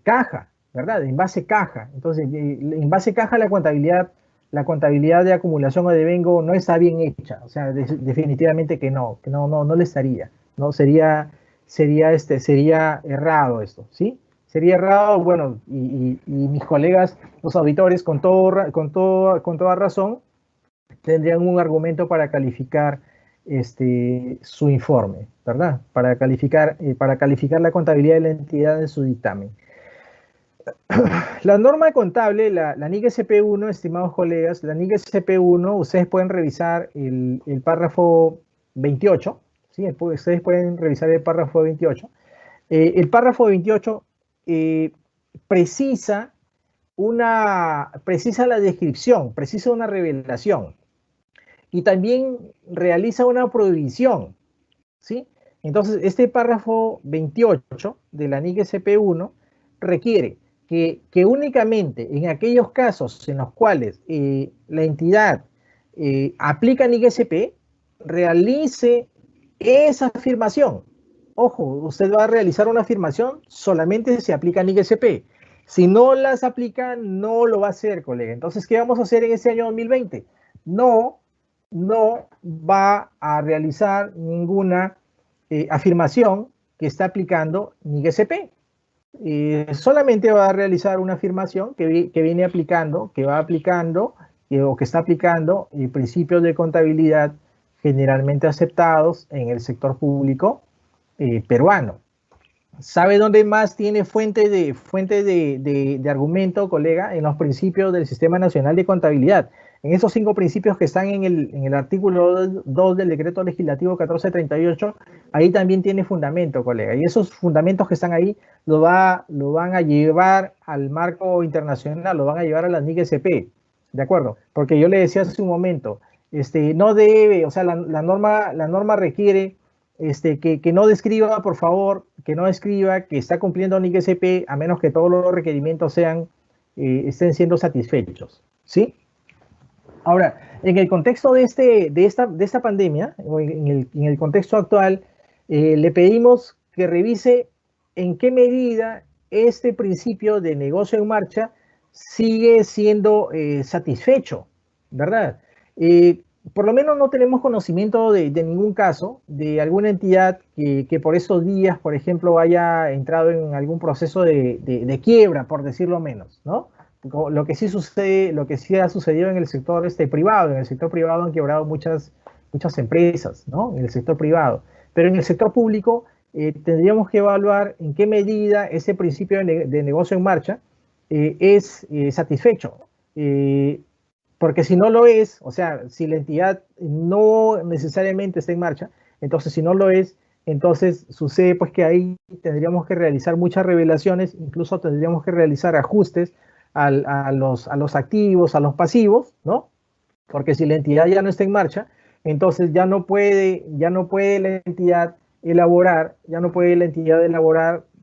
caja, ¿verdad? En base caja. Entonces, en base caja la contabilidad de acumulación o de vengo no está bien hecha. O sea, definitivamente que no le estaría, ¿no? Sería errado esto, ¿sí? Sería errado, bueno, y mis colegas, los auditores, con toda razón, tendrían un argumento para calificar su informe, ¿verdad? Para calificar la contabilidad de la entidad en su dictamen. La norma contable, la NIC SP1, estimados colegas, la NIC SP1, ustedes pueden revisar el párrafo 28, ¿sí? Ustedes pueden revisar el párrafo 28. El párrafo 28 precisa la descripción, precisa una revelación y también realiza una prohibición, ¿sí? Entonces, este párrafo 28 de la NIC SP1 requiere que únicamente en aquellos casos en los cuales la entidad aplica NIC SP, realice esa afirmación. Ojo, usted va a realizar una afirmación solamente si aplica NIC SP. Si no las aplica, no lo va a hacer, colega. Entonces, ¿qué vamos a hacer en este año 2020? No va a realizar ninguna afirmación que está aplicando NIC SP. Solamente va a realizar una afirmación que viene aplicando, que va aplicando o que está aplicando principios de contabilidad generalmente aceptados en el sector público peruano. ¿Sabe dónde más tiene fuente de argumento, colega? En los principios del Sistema Nacional de Contabilidad. En esos 5 principios que están en el artículo 2 del decreto legislativo 1438, ahí también tiene fundamento, colega. Y esos fundamentos que están ahí lo van a llevar al marco internacional, lo van a llevar a la NIC-SP, ¿de acuerdo? Porque yo le decía hace un momento, no debe, o sea, la norma requiere que no describa, por favor, que no describa que está cumpliendo NIC-SP a menos que todos los requerimientos estén siendo satisfechos, ¿sí? Ahora, en el contexto de esta pandemia, o en el contexto actual, le pedimos que revise en qué medida este principio de negocio en marcha sigue siendo satisfecho, ¿verdad? Por lo menos no tenemos conocimiento de ningún caso de alguna entidad que por esos días, por ejemplo, haya entrado en algún proceso de quiebra, por decirlo menos, ¿no? Lo que sí sucede, lo que sí ha sucedido en el sector privado. En el sector privado han quebrado muchas empresas, ¿no? En el sector privado. Pero en el sector público tendríamos que evaluar en qué medida ese principio de negocio en marcha es satisfecho. Porque si no lo es, o sea, si la entidad no necesariamente está en marcha, entonces si no lo es, entonces sucede pues que ahí tendríamos que realizar muchas revelaciones, incluso tendríamos que realizar ajustes a los activos, a los pasivos, ¿no? Porque si la entidad ya no está en marcha, entonces ya no puede la entidad elaborar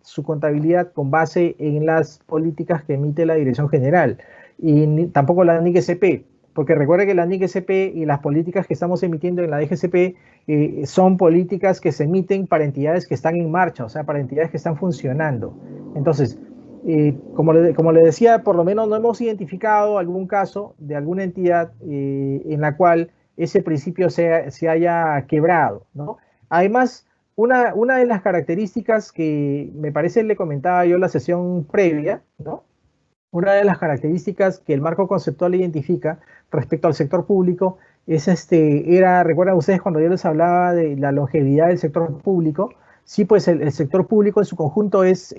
su contabilidad con base en las políticas que emite la Dirección General y tampoco la NIC-SP, porque recuerde que la NIC-SP y las políticas que estamos emitiendo en la DGCP son políticas que se emiten para entidades que están en marcha, o sea, para entidades que están funcionando. Entonces, como le decía, por lo menos no hemos identificado algún caso de alguna entidad en la cual ese principio se haya quebrado, ¿no? Además, una de las características que me parece le comentaba yo en la sesión previa, ¿no? Una de las características que el marco conceptual identifica respecto al sector público es recuerdan ustedes cuando yo les hablaba de la longevidad del sector público. Sí, pues el sector público en su conjunto es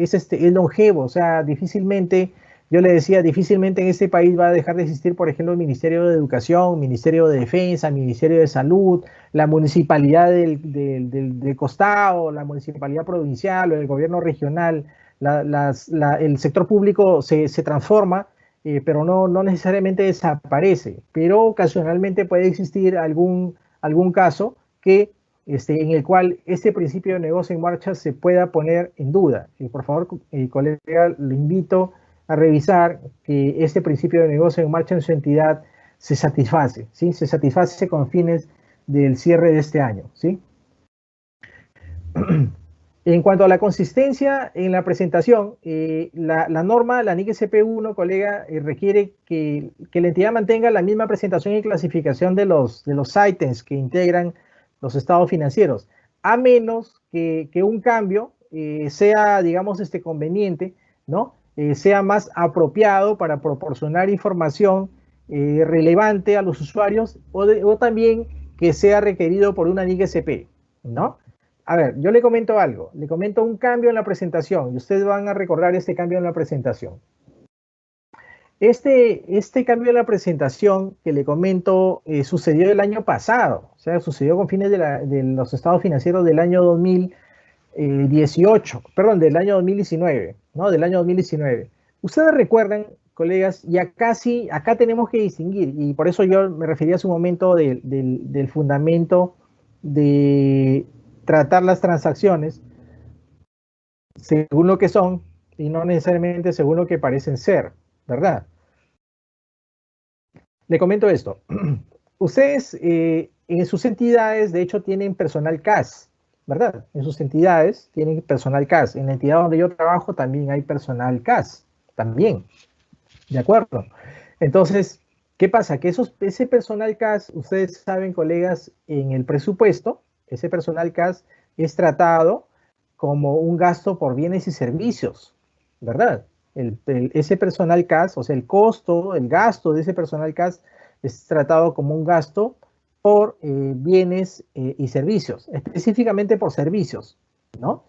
longevo, o sea, difícilmente, yo le decía, difícilmente en este país va a dejar de existir, por ejemplo, el Ministerio de Educación, Ministerio de Defensa, Ministerio de Salud, la municipalidad del Costado, la municipalidad provincial o el gobierno regional. El sector público se transforma, pero no necesariamente desaparece, pero ocasionalmente puede existir algún caso en el cual este principio de negocio en marcha se pueda poner en duda. Por favor, colega, lo invito a revisar que este principio de negocio en marcha en su entidad se satisface, ¿sí? Se satisface con fines del cierre de este año, ¿sí? En cuanto a la consistencia en la presentación, la norma, la NIC SP1, colega, requiere que la entidad mantenga la misma presentación y clasificación de los ítems que integran los estados financieros, a menos que un cambio sea, digamos, conveniente, ¿no? Sea más apropiado para proporcionar información relevante a los usuarios o también que sea requerido por una NIC SP, ¿no? A ver, yo le comento algo, le comento un cambio en la presentación y ustedes van a recordar este cambio en la presentación. Este cambio en la presentación que le comento sucedió el año pasado, o sea, sucedió con fines de los estados financieros del año 2018, perdón, del año 2019, ¿no? Del año 2019. Ustedes recuerdan, colegas, y acá tenemos que distinguir, y por eso yo me refería hace un momento del fundamento de tratar las transacciones según lo que son y no necesariamente según lo que parecen ser, ¿verdad? Le comento esto. Ustedes en sus entidades, de hecho, tienen personal CAS, ¿verdad? En sus entidades tienen personal CAS. En la entidad donde yo trabajo también hay personal CAS, también, ¿de acuerdo? Entonces, ¿qué pasa? Que ese personal CAS, ustedes saben, colegas, en el presupuesto, ese personal CAS es tratado como un gasto por bienes y servicios, ¿verdad? Ese personal CAS, o sea, el gasto de ese personal CAS es tratado como un gasto por bienes y servicios, específicamente por servicios, ¿no?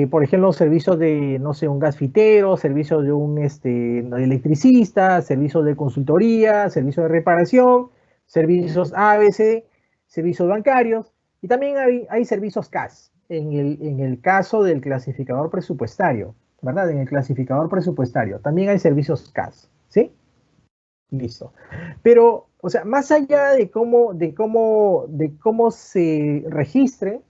por ejemplo, servicios de, no sé, un gasfitero, servicios de un electricista, servicios de consultoría, servicios de reparación, servicios ABC, servicios bancarios, y también hay servicios CAS en el caso del clasificador presupuestario, ¿verdad? En el clasificador presupuestario también hay servicios CAS, ¿sí? Listo. Pero, o sea, más allá de cómo se registre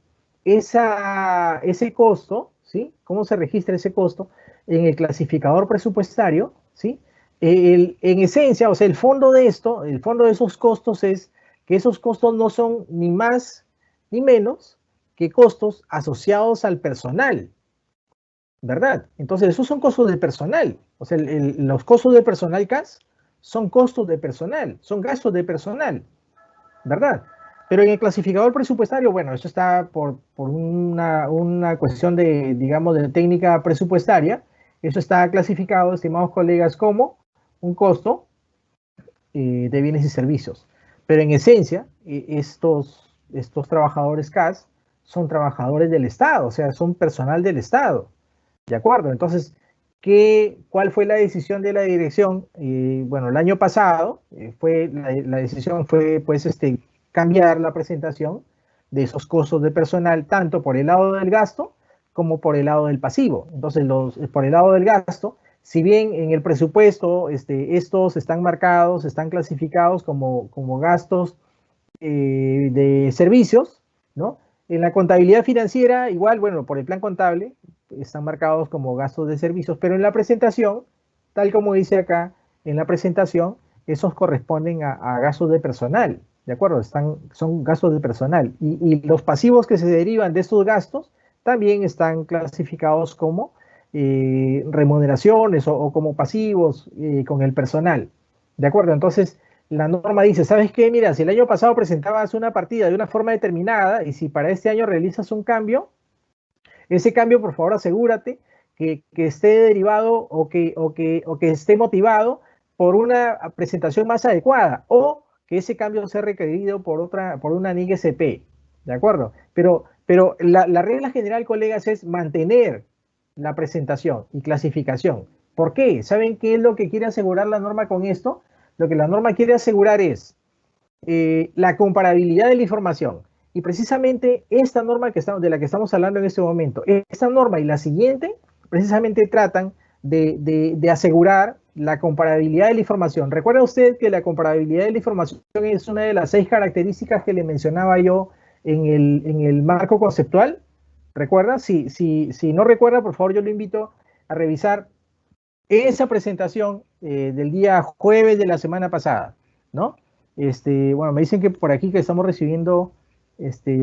ese costo, ¿sí? Cómo se registra ese costo en el clasificador presupuestario, ¿sí? En esencia, o sea, el fondo de esto, el fondo de esos costos es que esos costos no son ni más ni menos que costos asociados al personal, ¿verdad? Entonces, esos son costos de personal. O sea, los costos de personal CAS son costos de personal, son gastos de personal, ¿verdad? Pero en el clasificador presupuestario, bueno, eso está por una cuestión de, digamos, de técnica presupuestaria. Eso está clasificado, estimados colegas, como un costo de bienes y servicios. Pero en esencia, estos trabajadores CAS son trabajadores del Estado, o sea, son personal del Estado. ¿De acuerdo? Entonces, ¿cuál fue la decisión de la dirección? Bueno, el año pasado la decisión fue pues cambiar la presentación de esos costos de personal tanto por el lado del gasto como por el lado del pasivo. Entonces, por el lado del gasto, si bien en el presupuesto estos están marcados, están clasificados como gastos de servicios, ¿no? En la contabilidad financiera, igual, bueno, por el plan contable, están marcados como gastos de servicios, pero en la presentación, tal como dice acá, en la presentación, esos corresponden a gastos de personal, ¿de acuerdo? Son gastos de personal. Y los pasivos que se derivan de estos gastos también están clasificados como remuneraciones o como pasivos con el personal, ¿de acuerdo? Entonces, la norma dice, ¿sabes qué? Mira, si el año pasado presentabas una partida de una forma determinada y si para este año realizas un cambio, ese cambio, por favor, asegúrate que esté derivado o que esté motivado por una presentación más adecuada o que ese cambio sea requerido por una NIC SP, ¿de acuerdo? Pero la regla general, colegas, es mantener la presentación y clasificación. ¿Por qué? ¿Saben qué es lo que quiere asegurar la norma con esto? Lo que la norma quiere asegurar es la comparabilidad de la información. Y precisamente esta norma de la que estamos hablando en este momento, esta norma y la siguiente, precisamente tratan de asegurar la comparabilidad de la información. ¿Recuerda usted que la comparabilidad de la información es una de las 6 características que le mencionaba yo en el marco conceptual? ¿Recuerda? Si no recuerda, por favor, yo lo invito a revisar esa presentación del día jueves de la semana pasada, ¿no? Bueno, me dicen que por aquí que estamos recibiendo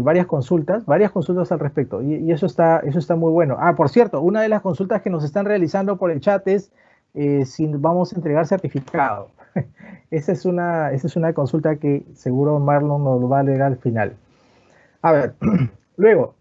varias consultas al respecto, y eso está muy bueno. Ah, por cierto, una de las consultas que nos están realizando por el chat es si vamos a entregar certificado. Esa es una consulta que seguro Marlon nos va a leer al final. A ver, luego,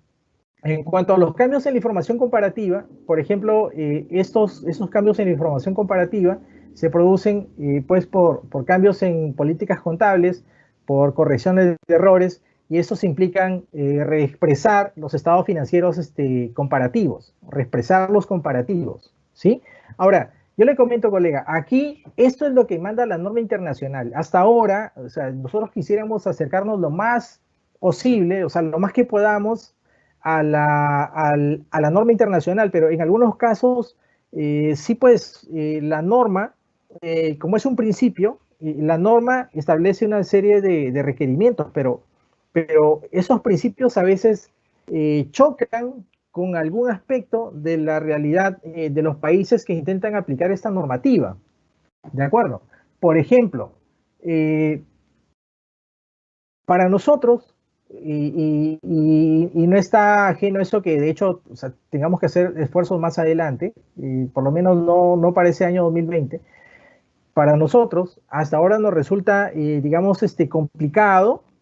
en cuanto a los cambios en la información comparativa, por ejemplo, estos cambios en la información comparativa se producen pues por cambios en políticas contables, por correcciones de errores, y estos implican reexpresar los estados financieros comparativos, reexpresar los comparativos, ¿sí? Ahora, yo le comento, colega, aquí esto es lo que manda la norma internacional. Hasta ahora, o sea, nosotros quisiéramos acercarnos lo más posible, o sea, lo más que podamos a la norma internacional, pero en algunos casos sí, pues la norma, como es un principio, la norma establece una serie de requerimientos, pero esos principios a veces chocan con algún aspecto de la realidad de los países que intentan aplicar esta normativa. ¿De acuerdo? Por ejemplo, para nosotros, y no está ajeno eso que de hecho o sea, tengamos que hacer esfuerzos más adelante, por lo menos no para ese año 2020, para nosotros hasta ahora nos resulta, digamos,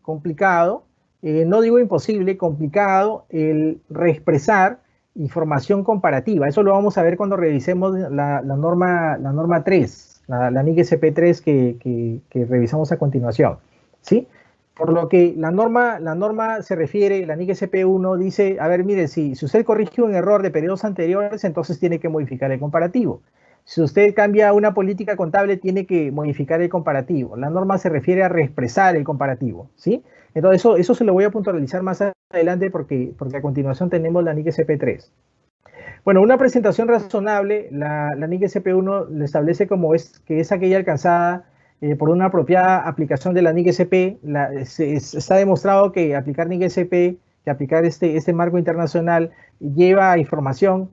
complicado, no digo imposible, complicado el reexpresar información comparativa. Eso lo vamos a ver cuando revisemos la norma 3, la NIC SP3 que revisamos a continuación, ¿sí? Por lo que la norma se refiere, la NIC SP1 dice, a ver, mire, si usted corrige un error de periodos anteriores, entonces tiene que modificar el comparativo. Si usted cambia una política contable, tiene que modificar el comparativo. La norma se refiere a reexpresar el comparativo, ¿sí? Entonces, eso se lo voy a puntualizar más adelante porque a continuación tenemos la NIC SP3. Bueno, una presentación razonable, la NIC SP1 le establece que es aquella alcanzada por una apropiada aplicación de la NIC SP. Está demostrado que aplicar NIC SP, que aplicar este marco internacional, lleva información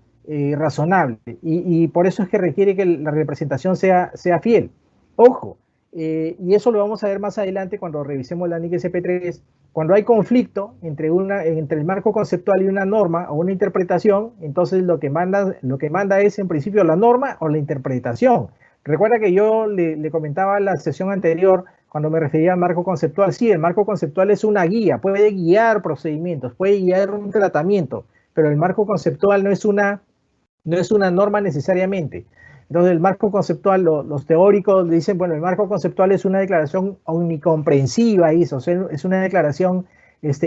razonable y por eso es que requiere que la representación sea fiel. Ojo, y eso lo vamos a ver más adelante cuando revisemos la NIC SP3. Cuando hay conflicto entre el marco conceptual y una norma o una interpretación, entonces lo que manda es en principio la norma o la interpretación. Recuerda que yo le comentaba en la sesión anterior, cuando me refería al marco conceptual, sí, el marco conceptual es una guía, puede guiar procedimientos, puede guiar un tratamiento, pero el marco conceptual no es una norma necesariamente. Entonces el marco conceptual, los teóricos dicen, bueno, el marco conceptual es una declaración omnicomprensiva, o sea, es una declaración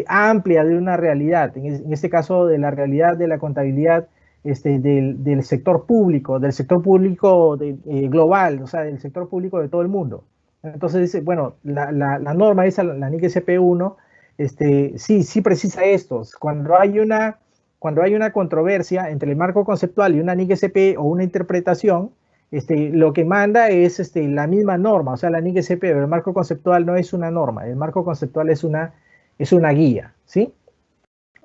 amplia de una realidad, en este caso de la realidad de la contabilidad del sector público global, o sea, del sector público de todo el mundo. Entonces dice, bueno, la norma esa, la NIC SP1, sí precisa esto. Cuando hay una controversia entre el marco conceptual y una NIC SP o una interpretación, lo que manda es la misma norma, o sea, la NIC SP, pero el marco conceptual no es una norma, el marco conceptual es una guía, ¿sí?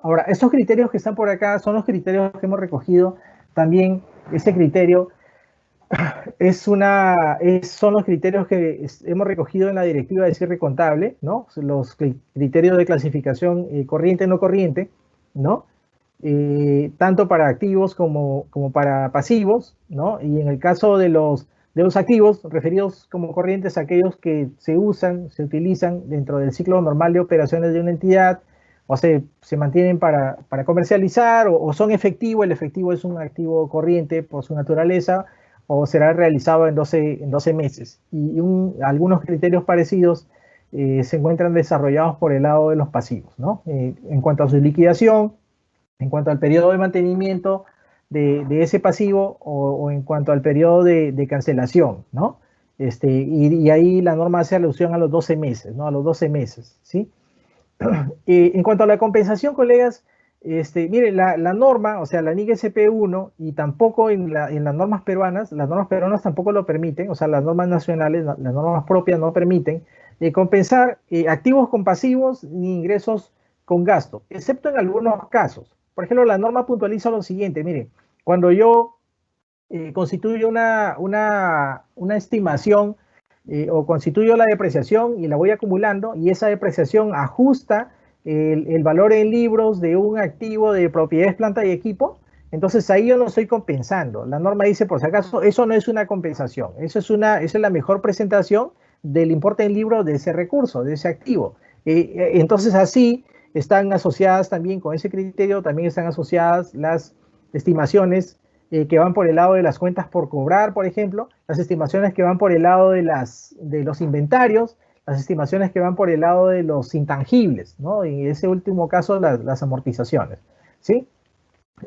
Ahora, estos criterios que están por acá son los criterios que hemos recogido también. Este criterio son los criterios que hemos recogido en la directiva de cierre contable, ¿no? Los criterios de clasificación corriente no corriente, ¿no? Tanto para activos como para pasivos, ¿no? Y en el caso de los activos, referidos como corrientes a aquellos que se utilizan dentro del ciclo normal de operaciones de una entidad, o se mantienen para comercializar, o son efectivo. El efectivo es un activo corriente por su naturaleza, o será realizado en 12 meses. Y algunos criterios parecidos se encuentran desarrollados por el lado de los pasivos, ¿no? En cuanto a su liquidación, en cuanto al periodo de mantenimiento de ese pasivo, o en cuanto al periodo de cancelación, ¿no? Y ahí la norma hace alusión a los 12 meses, ¿no? A los 12 meses, ¿sí? En cuanto a la compensación, colegas, miren, la norma, o sea, la NIC SP1, y tampoco en las normas peruanas tampoco lo permiten, o sea, las normas nacionales, las normas propias no permiten compensar activos con pasivos ni ingresos con gasto, excepto en algunos casos. Por ejemplo, la norma puntualiza lo siguiente, miren, cuando yo constituyo una estimación o constituyo la depreciación y la voy acumulando, y esa depreciación ajusta el valor en libros de un activo de propiedades, planta y equipo, entonces ahí yo no estoy compensando. La norma dice, por si acaso, eso no es una compensación, esa es la mejor presentación del importe en libro de ese recurso, de ese activo. Entonces así están asociadas también con ese criterio, también están asociadas las estimaciones que van por el lado de las cuentas por cobrar, por ejemplo, las estimaciones que van por el lado de los inventarios, las estimaciones que van por el lado de los intangibles, ¿no? Y en ese último caso, las amortizaciones, ¿sí?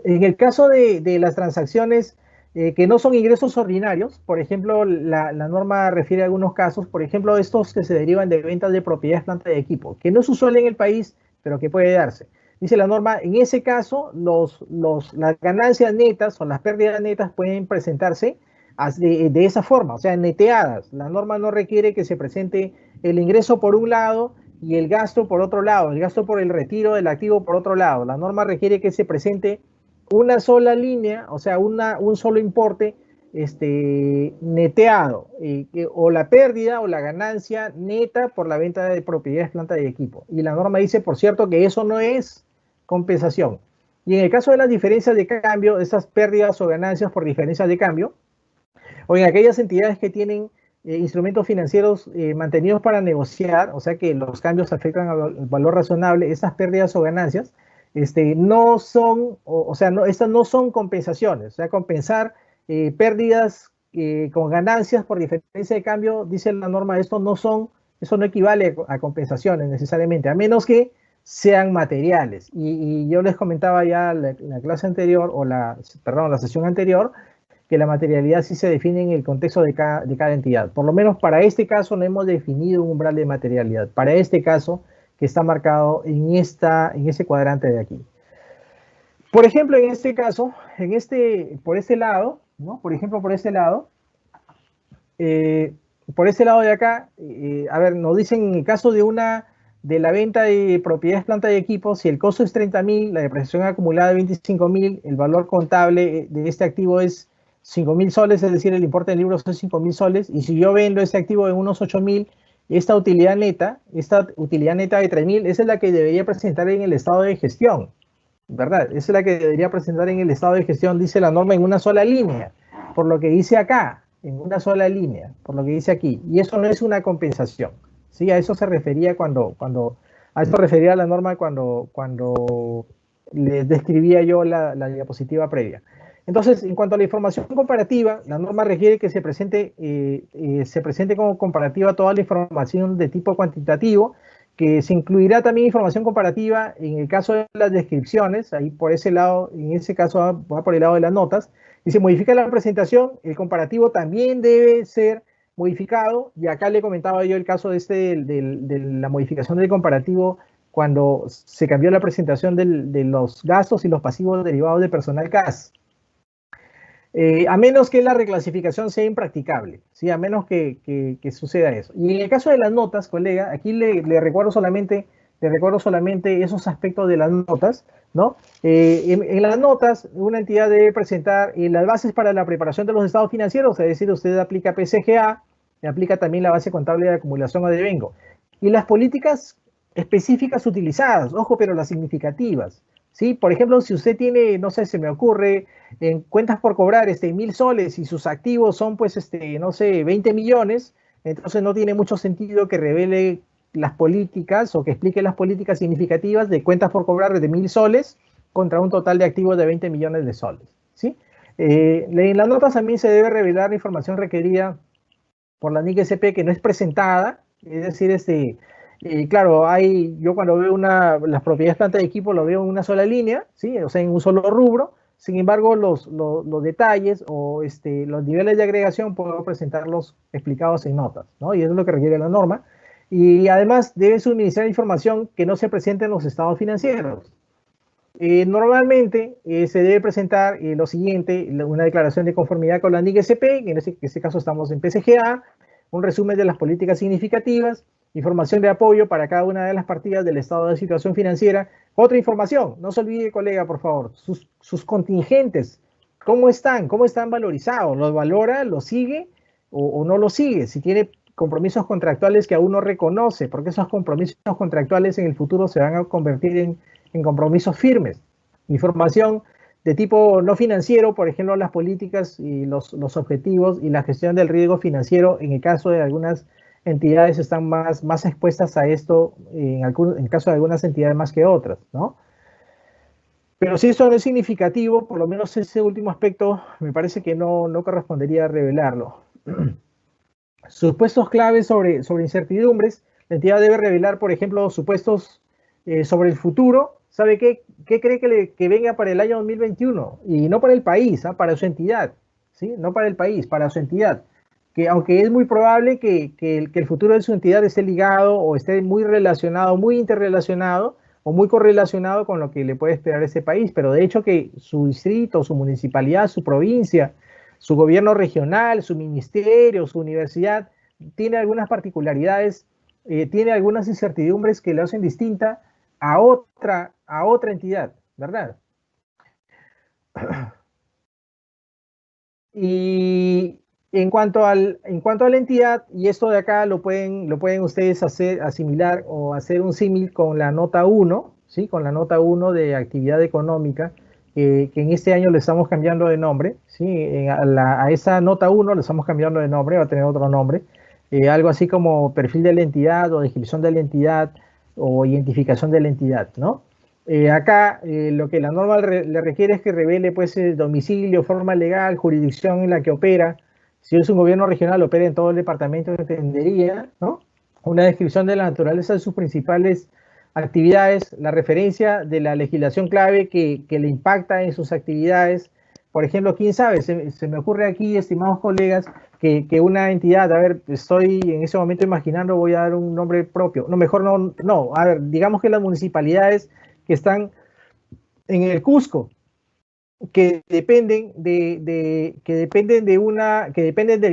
En el caso de las transacciones que no son ingresos ordinarios, por ejemplo, la norma refiere a algunos casos, por ejemplo, estos que se derivan de ventas de propiedades, planta y equipo, que no es usual en el país, pero que puede darse. Dice la norma, en ese caso, las ganancias netas o las pérdidas netas pueden presentarse de esa forma, o sea, neteadas. La norma no requiere que se presente el ingreso por un lado y el gasto por otro lado, el gasto por el retiro del activo por otro lado. La norma requiere que se presente una sola línea, o sea, un solo importe neteado, o la pérdida o la ganancia neta por la venta de propiedades, planta y equipo. Y la norma dice, por cierto, que eso no es compensación. Y en el caso de las diferencias de cambio, esas pérdidas o ganancias por diferencias de cambio, o en aquellas entidades que tienen instrumentos financieros mantenidos para negociar, o sea que los cambios afectan al valor razonable, esas pérdidas o ganancias, no son, estas no son compensaciones, o sea, compensar pérdidas con ganancias por diferencia de cambio, dice la norma, esto no Eso no equivale a compensaciones necesariamente, a menos que sean materiales. Y yo les comentaba ya la clase anterior, perdón, la sesión anterior, que la materialidad sí se define en el contexto de cada entidad. Por lo menos para este caso no hemos definido un umbral de materialidad. Para este caso, que está marcado en ese cuadrante de aquí. Por ejemplo, en este caso, por este lado, ¿no? Por ejemplo, por este lado de acá, a ver, nos dicen en el caso de la venta de propiedades, planta y equipos, si el costo es 30.000, la depreciación acumulada es 25.000, el valor contable de este activo es 5.000 soles, es decir, el importe del libro son 5.000 soles, y si yo vendo este activo en unos 8.000, esta utilidad neta de 3.000, esa es la que debería presentar en el estado de gestión, ¿verdad? Esa es la que debería presentar en el estado de gestión, dice la norma, en una sola línea, por lo que dice acá, en una sola línea, por lo que dice aquí, y eso no es una compensación, ¿sí? A eso se refería a eso refería la norma cuando les describía yo la diapositiva previa. Entonces, en cuanto a la información comparativa, la norma requiere que se presente como comparativa toda la información de tipo cuantitativo, que se incluirá también información comparativa en el caso de las descripciones, ahí por ese lado, en ese caso va por el lado de las notas, y se modifica la presentación, el comparativo también debe ser modificado, y acá le comentaba yo el caso de la modificación del comparativo cuando se cambió la presentación de los gastos y los pasivos derivados de personal CAS. A menos que la reclasificación sea impracticable, ¿sí? A menos que suceda eso. Y en el caso de las notas, colega, aquí le recuerdo solamente esos aspectos de las notas, ¿no? En las notas, una entidad debe presentar las bases para la preparación de los estados financieros, es decir, usted aplica PCGA, y aplica también la base contable de acumulación o devengo. Y las políticas específicas utilizadas, ojo, pero las significativas, ¿sí? Por ejemplo, si usted tiene, no sé, se me ocurre, en cuentas por cobrar 1.000 soles y sus activos son, pues, no sé, 20 millones, entonces no tiene mucho sentido que revele las políticas o que explique las políticas significativas de cuentas por cobrar de 1.000 soles contra un total de activos de 20 millones de soles, ¿sí? En las notas también se debe revelar la información requerida por la NIC-SP que no es presentada, es decir, claro, yo cuando veo las propiedades planta de equipo lo veo en una sola línea, ¿sí? O sea, en un solo rubro. Sin embargo, los detalles o los niveles de agregación puedo presentarlos explicados en notas, ¿no? Y eso es lo que requiere la norma. Y además deben suministrar información que no se presente en los estados financieros. Normalmente se debe presentar lo siguiente, una declaración de conformidad con la NIC-SP, en este caso estamos en PCGA, un resumen de las políticas significativas, información de apoyo para cada una de las partidas del estado de situación financiera. Otra información, no se olvide, colega, por favor, sus contingentes, ¿cómo están valorizados? ¿Los valora, los sigue o no los sigue? Si tiene compromisos contractuales que aún no reconoce, porque esos compromisos contractuales en el futuro se van a convertir en compromisos firmes. Información de tipo no financiero, por ejemplo, las políticas y los objetivos y la gestión del riesgo financiero, en el caso de algunas entidades están más expuestas a esto, en caso de algunas entidades más que otras, ¿no? Pero si eso no es significativo, por lo menos ese último aspecto me parece que no correspondería revelarlo. Supuestos claves sobre incertidumbres, la entidad debe revelar, por ejemplo, supuestos sobre el futuro. ¿Sabe qué cree que venga para el año 2021? Y no para el país, para su entidad, ¿sí? No para el país, para su entidad. Que aunque es muy probable que el futuro de su entidad esté ligado o esté muy relacionado, muy interrelacionado o muy correlacionado con lo que le puede esperar ese país, pero de hecho que su distrito, su municipalidad, su provincia, su gobierno regional, su ministerio, su universidad, tiene algunas particularidades, tiene algunas incertidumbres que le hacen distinta a otra entidad, ¿verdad? Y en cuanto a la entidad, y esto de acá lo pueden ustedes asimilar o hacer un símil con la nota 1, ¿sí? Con la nota 1 de actividad económica, que en este año le estamos cambiando de nombre, ¿sí? A esa nota 1 le estamos cambiando de nombre, va a tener otro nombre, algo así como perfil de la entidad o descripción de la entidad o identificación de la entidad, ¿no? Acá lo que la norma le requiere es que revele pues domicilio, forma legal, jurisdicción en la que opera. Si es un gobierno regional, opera en todo el departamento, entendería, ¿no? una descripción de la naturaleza de sus principales actividades, la referencia de la legislación clave que le impacta en sus actividades. Por ejemplo, quién sabe, se me ocurre aquí, estimados colegas, que una entidad, a ver, estoy en ese momento imaginando, voy a dar un nombre propio, no, mejor no, a ver, digamos que las municipalidades que están en el Cusco, que dependen del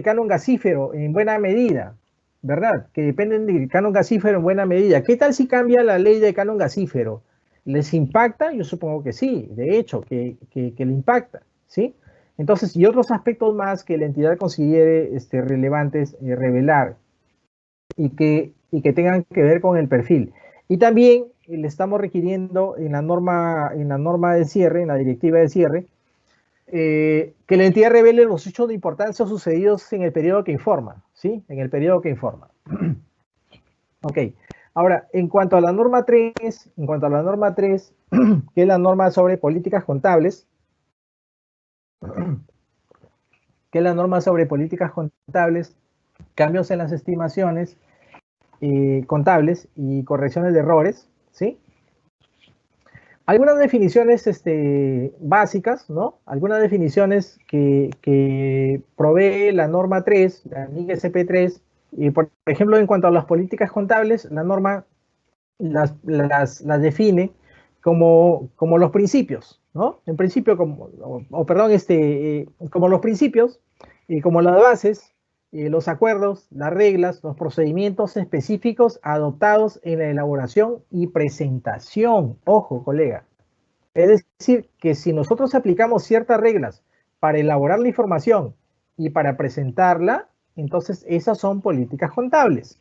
canon gasífero en buena medida, ¿verdad? Que dependen del canon gasífero en buena medida. ¿Qué tal si cambia la ley de canon gasífero? ¿Les impacta? Yo supongo que sí, de hecho, que le impacta, ¿sí? Entonces, y otros aspectos más que la entidad considere relevantes revelar y que tengan que ver con el perfil. Y también le estamos requiriendo en la norma de cierre, en la directiva de cierre, que la entidad revele los hechos de importancia sucedidos en el periodo que informa, ¿sí? En el periodo que informa. Ok. Ahora, en cuanto a la norma 3, que es la norma sobre políticas contables, cambios en las estimaciones contables y correcciones de errores, ¿sí? Algunas definiciones básicas, ¿no? Algunas definiciones que provee la norma 3, la NIC SP3, y por ejemplo, en cuanto a las políticas contables, la norma las define como los principios, ¿no? En principio, como los principios, como las bases, los acuerdos, las reglas, los procedimientos específicos adoptados en la elaboración y presentación. Ojo, colega. Es decir, que si nosotros aplicamos ciertas reglas para elaborar la información y para presentarla, entonces esas son políticas contables.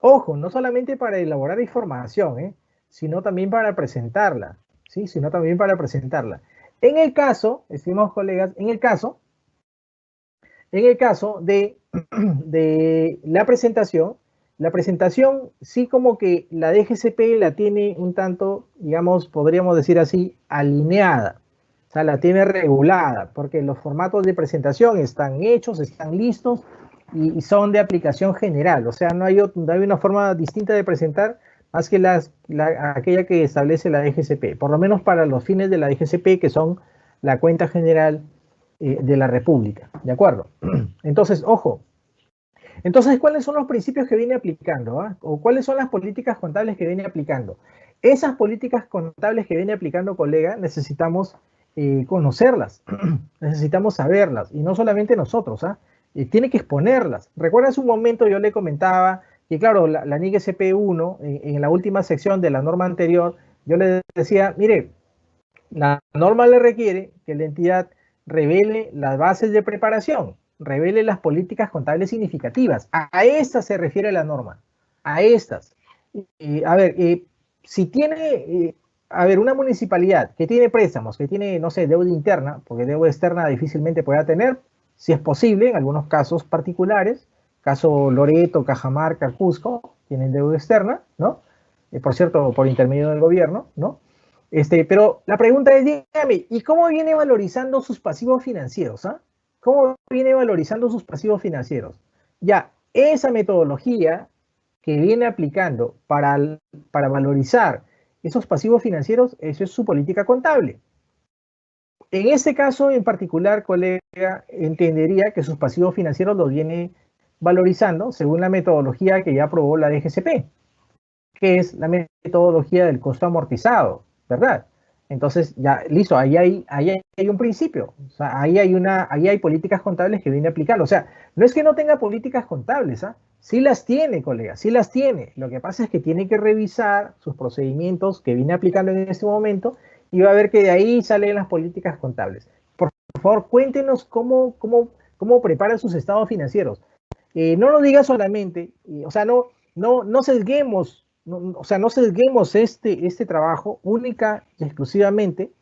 Ojo, no solamente para elaborar información, sino también para presentarla, ¿sí? Sino también para presentarla. En el caso, estimados colegas, en el caso de, de la presentación sí como que la DGCP la tiene un tanto, digamos, podríamos decir así, alineada. O sea, la tiene regulada, porque los formatos de presentación están hechos, están listos y son de aplicación general. O sea, no hay una forma distinta de presentar más que aquella que establece la DGCP, por lo menos para los fines de la DGCP, que son la cuenta general de la República. ¿De acuerdo? Entonces, ojo. Entonces, ¿cuáles son los principios que viene aplicando? ¿O cuáles son las políticas contables que viene aplicando? Esas políticas contables que viene aplicando, colega, necesitamos conocerlas, necesitamos saberlas, y no solamente nosotros, tiene que exponerlas. ¿Recuerda hace un momento yo le comentaba que, claro, la NIC SP1, en la última sección de la norma anterior, yo le decía, mire, la norma le requiere que la entidad revele las bases de preparación, revele las políticas contables significativas. A estas se refiere la norma, a estas. A ver, si tiene, una municipalidad que tiene préstamos, que tiene, no sé, deuda interna, porque deuda externa difícilmente pueda tener, si es posible, en algunos casos particulares, caso Loreto, Cajamarca, Cusco, tienen deuda externa, ¿no? Por cierto, por intermedio del gobierno, ¿no? Pero la pregunta es, dígame, ¿y cómo viene valorizando sus pasivos financieros? ¿Cómo viene valorizando sus pasivos financieros? Ya, esa metodología que viene aplicando para valorizar esos pasivos financieros, eso es su política contable. En este caso en particular, colega, entendería que sus pasivos financieros los viene valorizando según la metodología que ya aprobó la DGCP, que es la metodología del costo amortizado, ¿verdad? Entonces, ya, listo, ahí hay un principio. O sea, ahí hay políticas contables que viene aplicando. O sea, no es que no tenga políticas contables, sí las tiene, colega, sí las tiene. Lo que pasa es que tiene que revisar sus procedimientos que viene aplicando en este momento y va a ver que de ahí salen las políticas contables. Por favor, cuéntenos cómo prepara sus estados financieros. No lo diga solamente, o sea, no sesguemos. No sesguemos este trabajo única y exclusivamente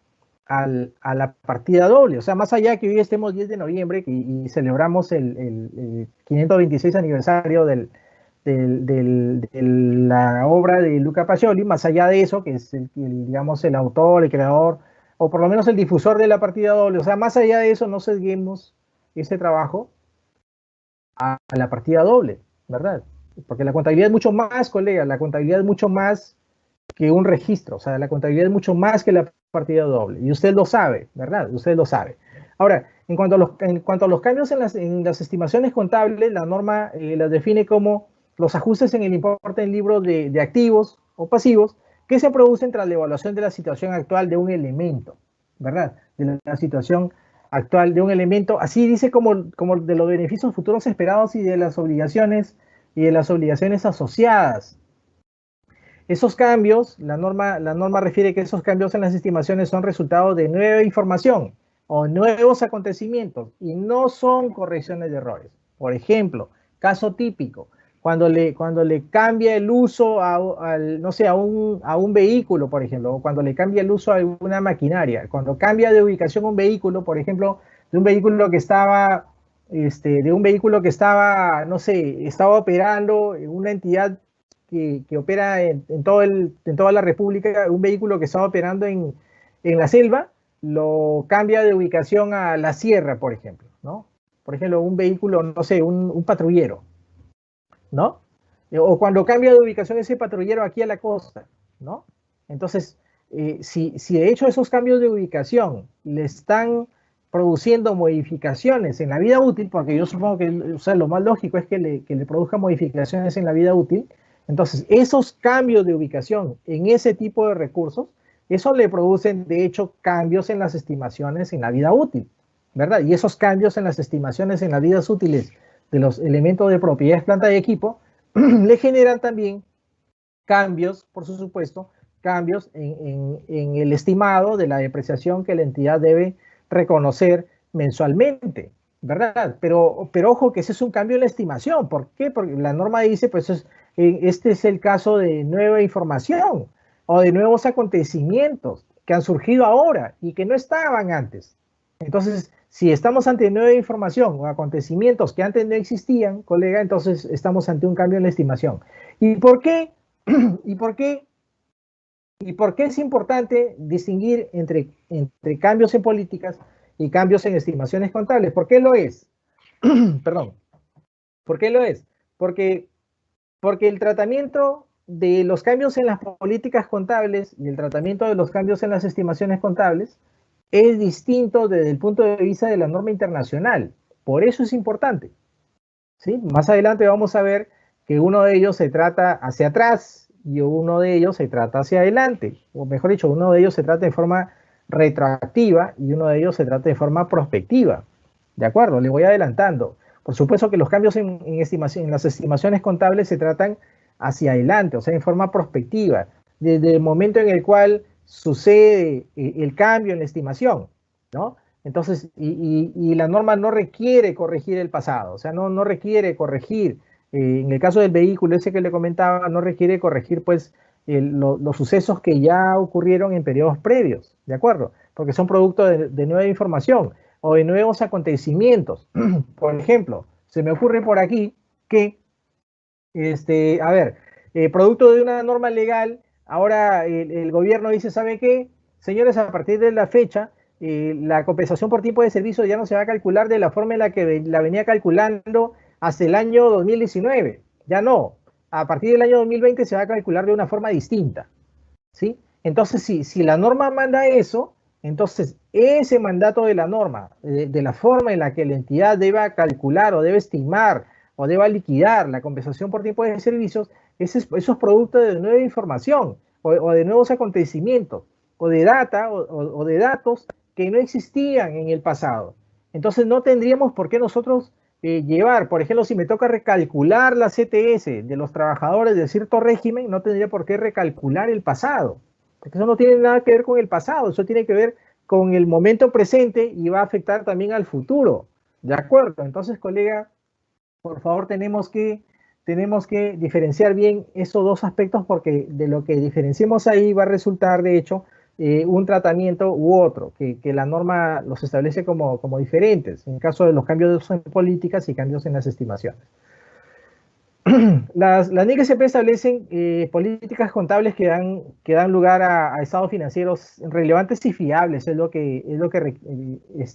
a la partida doble. O sea, más allá que hoy estemos 10 de noviembre y celebramos el 526 aniversario de la obra de Luca Pacioli, más allá de eso, que es digamos, el autor, el creador, o por lo menos el difusor de la partida doble. O sea, más allá de eso, no sesguemos este trabajo a la partida doble, ¿verdad? Porque la contabilidad es mucho más, colega, la contabilidad es mucho más que un registro, o sea, la contabilidad es mucho más que la partida doble, y usted lo sabe, ¿verdad? Usted lo sabe. Ahora, en cuanto a los cambios en las estimaciones contables, la norma las define como los ajustes en el importe en libro de activos o pasivos que se producen tras la evaluación de la situación actual de un elemento, ¿verdad? De la situación actual de un elemento, así dice como de los beneficios futuros esperados y de las obligaciones asociadas. Esos cambios, la norma refiere que esos cambios en las estimaciones son resultado de nueva información o nuevos acontecimientos y no son correcciones de errores. Por ejemplo, caso típico, cuando le cambia el uso no sé, a un vehículo, por ejemplo, o cuando le cambia el uso a una maquinaria, cuando cambia de ubicación un vehículo, por ejemplo, de un vehículo que estaba, no sé, estaba operando en una entidad que opera en toda la República, un vehículo que estaba operando en la selva, lo cambia de ubicación a la sierra, por ejemplo, ¿no? Por ejemplo, un vehículo, no sé, un patrullero, ¿no? O cuando cambia de ubicación ese patrullero aquí a la costa, ¿no? Entonces, si de hecho esos cambios de ubicación le están produciendo modificaciones en la vida útil, porque yo supongo que, o sea, lo más lógico es que le produzca modificaciones en la vida útil, entonces esos cambios de ubicación en ese tipo de recursos, eso le producen de hecho cambios en las estimaciones en la vida útil, ¿verdad? Y esos cambios en las estimaciones en las vidas útiles de los elementos de propiedades, planta y equipo, le generan también cambios, por supuesto, cambios en el estimado de la depreciación que la entidad debe reconocer mensualmente, ¿verdad? Pero ojo que ese es un cambio en la estimación. ¿Por qué? Porque la norma dice, pues este es el caso de nueva información o de nuevos acontecimientos que han surgido ahora y que no estaban antes. Entonces, si estamos ante nueva información o acontecimientos que antes no existían, colega, entonces estamos ante un cambio en la estimación. ¿Y por qué? ¿Y por qué? ¿Y por qué es importante distinguir entre cambios en políticas y cambios en estimaciones contables? ¿Por qué lo es? Perdón. ¿Por qué lo es? Porque el tratamiento de los cambios en las políticas contables y el tratamiento de los cambios en las estimaciones contables es distinto desde el punto de vista de la norma internacional. Por eso es importante, ¿sí? Más adelante vamos a ver que uno de ellos se trata hacia atrás y uno de ellos se trata hacia adelante. O mejor dicho, uno de ellos se trata de forma retroactiva y uno de ellos se trata de forma prospectiva. ¿De acuerdo? Le voy adelantando. Por supuesto que los cambios en las estimaciones contables se tratan hacia adelante, o sea, en forma prospectiva, desde el momento en el cual sucede el cambio en la estimación, ¿no? Entonces, y la norma no requiere corregir el pasado, o sea, no requiere corregir, en el caso del vehículo ese que le comentaba, no requiere corregir, pues, los sucesos que ya ocurrieron en periodos previos, ¿de acuerdo? Porque son producto de nueva información o de nuevos acontecimientos. Por ejemplo, se me ocurre por aquí que, a ver, producto de una norma legal, ahora el gobierno dice, ¿sabe qué? Señores, a partir de la fecha, la compensación por tiempo de servicio ya no se va a calcular de la forma en la que la venía calculando hasta el año 2019. Ya no. A partir del año 2020 se va a calcular de una forma distinta, ¿sí? Entonces, si la norma manda eso, entonces ese mandato de la norma, de la forma en la que la entidad deba calcular o debe estimar o deba liquidar la compensación por tiempo de servicios, eso es producto de nueva información o de nuevos acontecimientos o de data o de datos que no existían en el pasado. Entonces no tendríamos por qué nosotros llevar, por ejemplo, si me toca recalcular la CTS de los trabajadores de cierto régimen, no tendría por qué recalcular el pasado, porque eso no tiene nada que ver con el pasado, eso tiene que ver con el momento presente y va a afectar también al futuro. ¿De acuerdo? Entonces, colega, por favor, tenemos que diferenciar bien esos dos aspectos porque de lo que diferenciemos ahí va a resultar, de hecho, un tratamiento u otro, que la norma los establece como diferentes, en el caso de los cambios en políticas y cambios en las estimaciones. Las NIC-SP establecen políticas contables que dan lugar a estados financieros relevantes y fiables, es lo que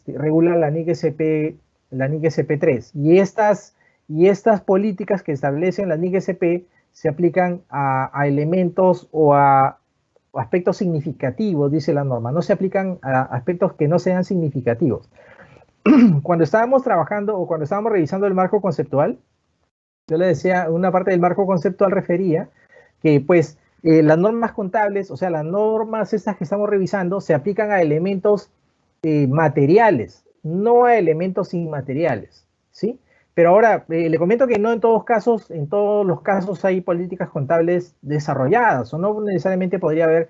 regula la NIC-SP 3. Y estas y estas políticas que establecen la NIC-SP se aplican a elementos o a aspectos significativos, dice la norma, no se aplican a aspectos que no sean significativos. Cuando estábamos trabajando o cuando estábamos revisando el marco conceptual, yo le decía, una parte del marco conceptual refería que pues las normas contables, o sea, las normas estas que estamos revisando, se aplican a elementos materiales, no a elementos inmateriales, ¿sí? Pero ahora, le comento que no en todos los casos hay políticas contables desarrolladas, o no necesariamente podría haber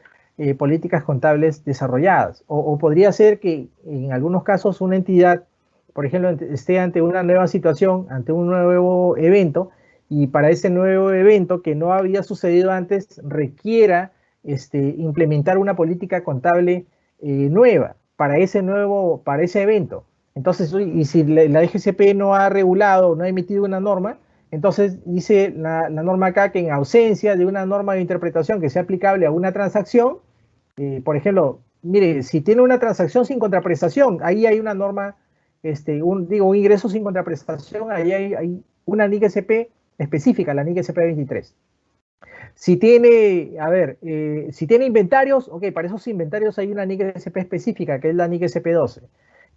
políticas contables desarrolladas, o podría ser que en algunos casos una entidad, por ejemplo, esté ante una nueva situación, ante un nuevo evento, y para ese nuevo evento que no había sucedido antes requiera implementar una política contable nueva para ese evento. Entonces, y si la DGCP no ha regulado, no ha emitido una norma, entonces dice la norma acá que en ausencia de una norma de interpretación que sea aplicable a una transacción, por ejemplo, mire, si tiene una transacción sin contraprestación, ahí hay una norma, un ingreso sin contraprestación, ahí hay una NIC-SP específica, la NIC-SP 23. Si tiene, si tiene inventarios, ok, para esos inventarios hay una NIC-SP específica, que es la NIC-SP 12.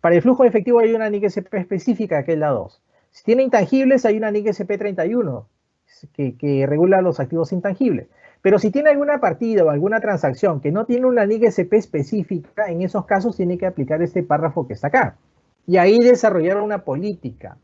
Para el flujo de efectivo hay una NIC-SP específica, que es la 2. Si tiene intangibles, hay una NIC-SP 31, que regula los activos intangibles. Pero si tiene alguna partida o alguna transacción que no tiene una NIC-SP específica, en esos casos tiene que aplicar este párrafo que está acá. Y ahí desarrollar una política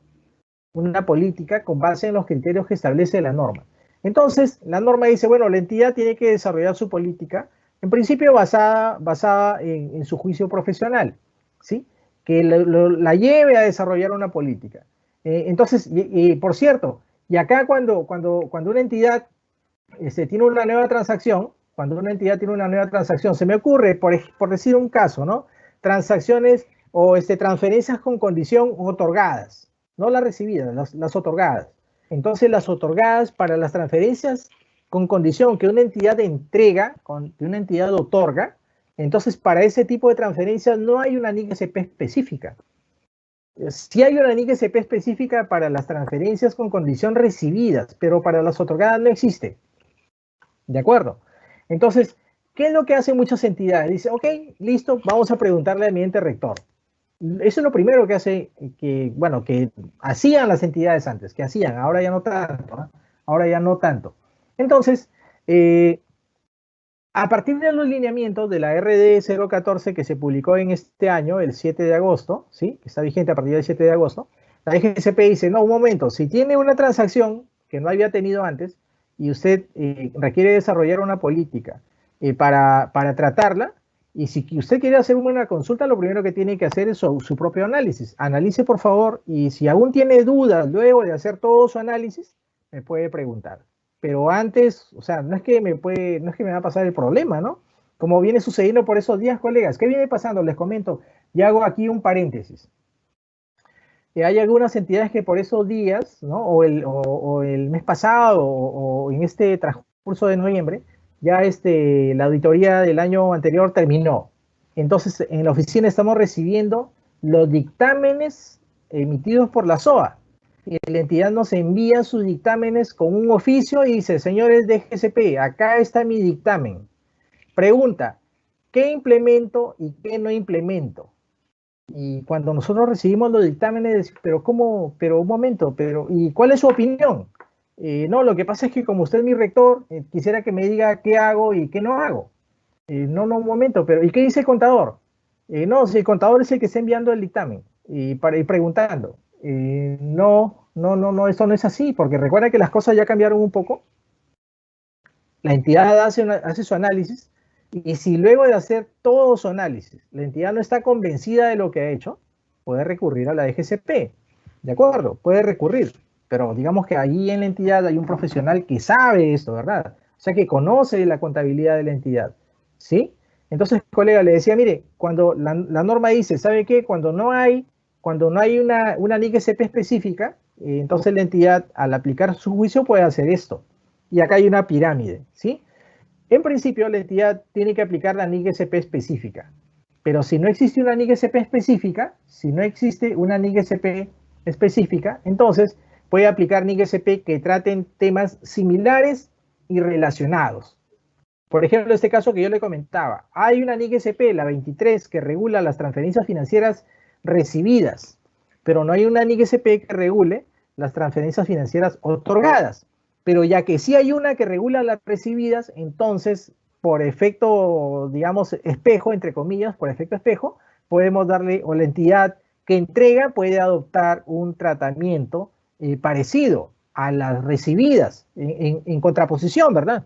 con base en los criterios que establece la norma. Entonces, la norma dice, bueno, la entidad tiene que desarrollar su política, en principio basada en su juicio profesional, ¿sí? Que la lleve a desarrollar una política. Entonces, por cierto, y acá cuando una entidad tiene una nueva transacción, se me ocurre, por decir un caso, ¿no? Transacciones o transferencias con condición otorgadas, no las recibidas, las otorgadas. Entonces, las otorgadas para las transferencias con condición que una entidad entrega, que una entidad otorga, entonces para ese tipo de transferencias no hay una NIC-SP específica. Sí hay una NIC-SP específica para las transferencias con condición recibidas, pero para las otorgadas no existe. ¿De acuerdo? Entonces, ¿qué es lo que hacen muchas entidades? Dice, ok, listo, vamos a preguntarle al ente rector. Eso es lo primero que hace, que hacían las entidades antes, ahora ya no tanto, ¿no? Ahora ya no tanto. Entonces, a partir de los lineamientos de la RD 014 que se publicó en este año, el 7 de agosto, ¿sí? Que está vigente a partir del 7 de agosto, la DGCP dice, no, un momento, si tiene una transacción que no había tenido antes y usted requiere desarrollar una política para tratarla, y si usted quiere hacer una consulta, lo primero que tiene que hacer es su propio análisis. Analice, por favor, y si aún tiene dudas luego de hacer todo su análisis, me puede preguntar. Pero antes, o sea, no es que me va a pasar el problema, ¿no? Como viene sucediendo por esos días, colegas. ¿Qué viene pasando? Les comento, y hago aquí un paréntesis. Hay algunas entidades que por esos días, ¿no? O el mes pasado, o en este transcurso de noviembre, ya la auditoría del año anterior terminó. Entonces, en la oficina estamos recibiendo los dictámenes emitidos por la SOA. Y la entidad nos envía sus dictámenes con un oficio y dice, señores de GCP, acá está mi dictamen. Pregunta, ¿qué implemento y qué no implemento? Y cuando nosotros recibimos los dictámenes, pero ¿cómo? Pero un momento, ¿y cuál es su opinión? No, lo que pasa es que como usted es mi rector, quisiera que me diga qué hago y qué no hago. No, un momento, pero ¿y qué dice el contador? No, si el contador es el que está enviando el dictamen y preguntando. No, eso no es así, porque recuerda que las cosas ya cambiaron un poco. La entidad hace su análisis, y si luego de hacer todo su análisis, la entidad no está convencida de lo que ha hecho, puede recurrir a la DGCP. ¿De acuerdo? Puede recurrir. Pero digamos que allí en la entidad hay un profesional que sabe esto, ¿verdad? O sea, que conoce la contabilidad de la entidad, ¿sí? Entonces, colega, le decía, mire, cuando la norma dice, ¿sabe qué? Cuando no hay una NIC-SP específica, entonces la entidad, al aplicar su juicio, puede hacer esto. Y acá hay una pirámide, ¿sí? En principio, la entidad tiene que aplicar la NIC-SP específica. Pero si no existe una NIC-SP específica, entonces puede aplicar NIC SP que traten temas similares y relacionados. Por ejemplo, este caso que yo le comentaba, hay una NIC SP, la 23, que regula las transferencias financieras recibidas, pero no hay una NIC SP que regule las transferencias financieras otorgadas. Pero ya que sí hay una que regula las recibidas, entonces, por efecto, digamos, espejo, entre comillas, por efecto espejo, podemos darle, o la entidad que entrega puede adoptar un tratamiento parecido a las recibidas, en contraposición, ¿verdad?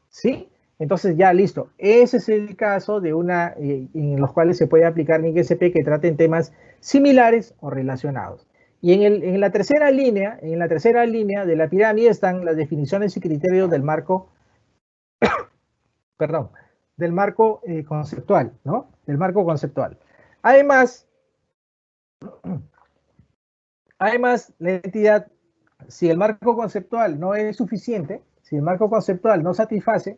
¿Sí? Entonces ya listo. Ese es el caso de una en los cuales se puede aplicar NIC SP que traten temas similares o relacionados. Y en la tercera línea de la pirámide están las definiciones y criterios del marco, perdón, del marco conceptual, ¿no? Del marco conceptual. Además, la entidad, si el marco conceptual no es suficiente, si el marco conceptual no satisface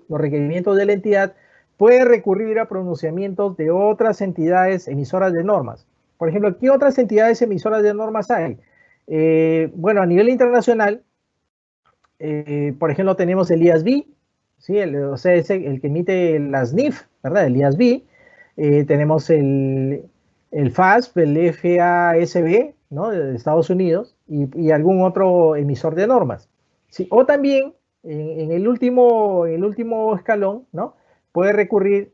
los requerimientos de la entidad, puede recurrir a pronunciamientos de otras entidades emisoras de normas. Por ejemplo, ¿qué otras entidades emisoras de normas hay? Bueno, a nivel internacional, por ejemplo, tenemos el IASB, ¿sí? O sea, es el que emite las NIF, ¿verdad? El IASB. Tenemos el FASB, el FASB, ¿no? De Estados Unidos, y algún otro emisor de normas. ¿Sí? O también, en el último escalón, ¿no? Puede recurrir,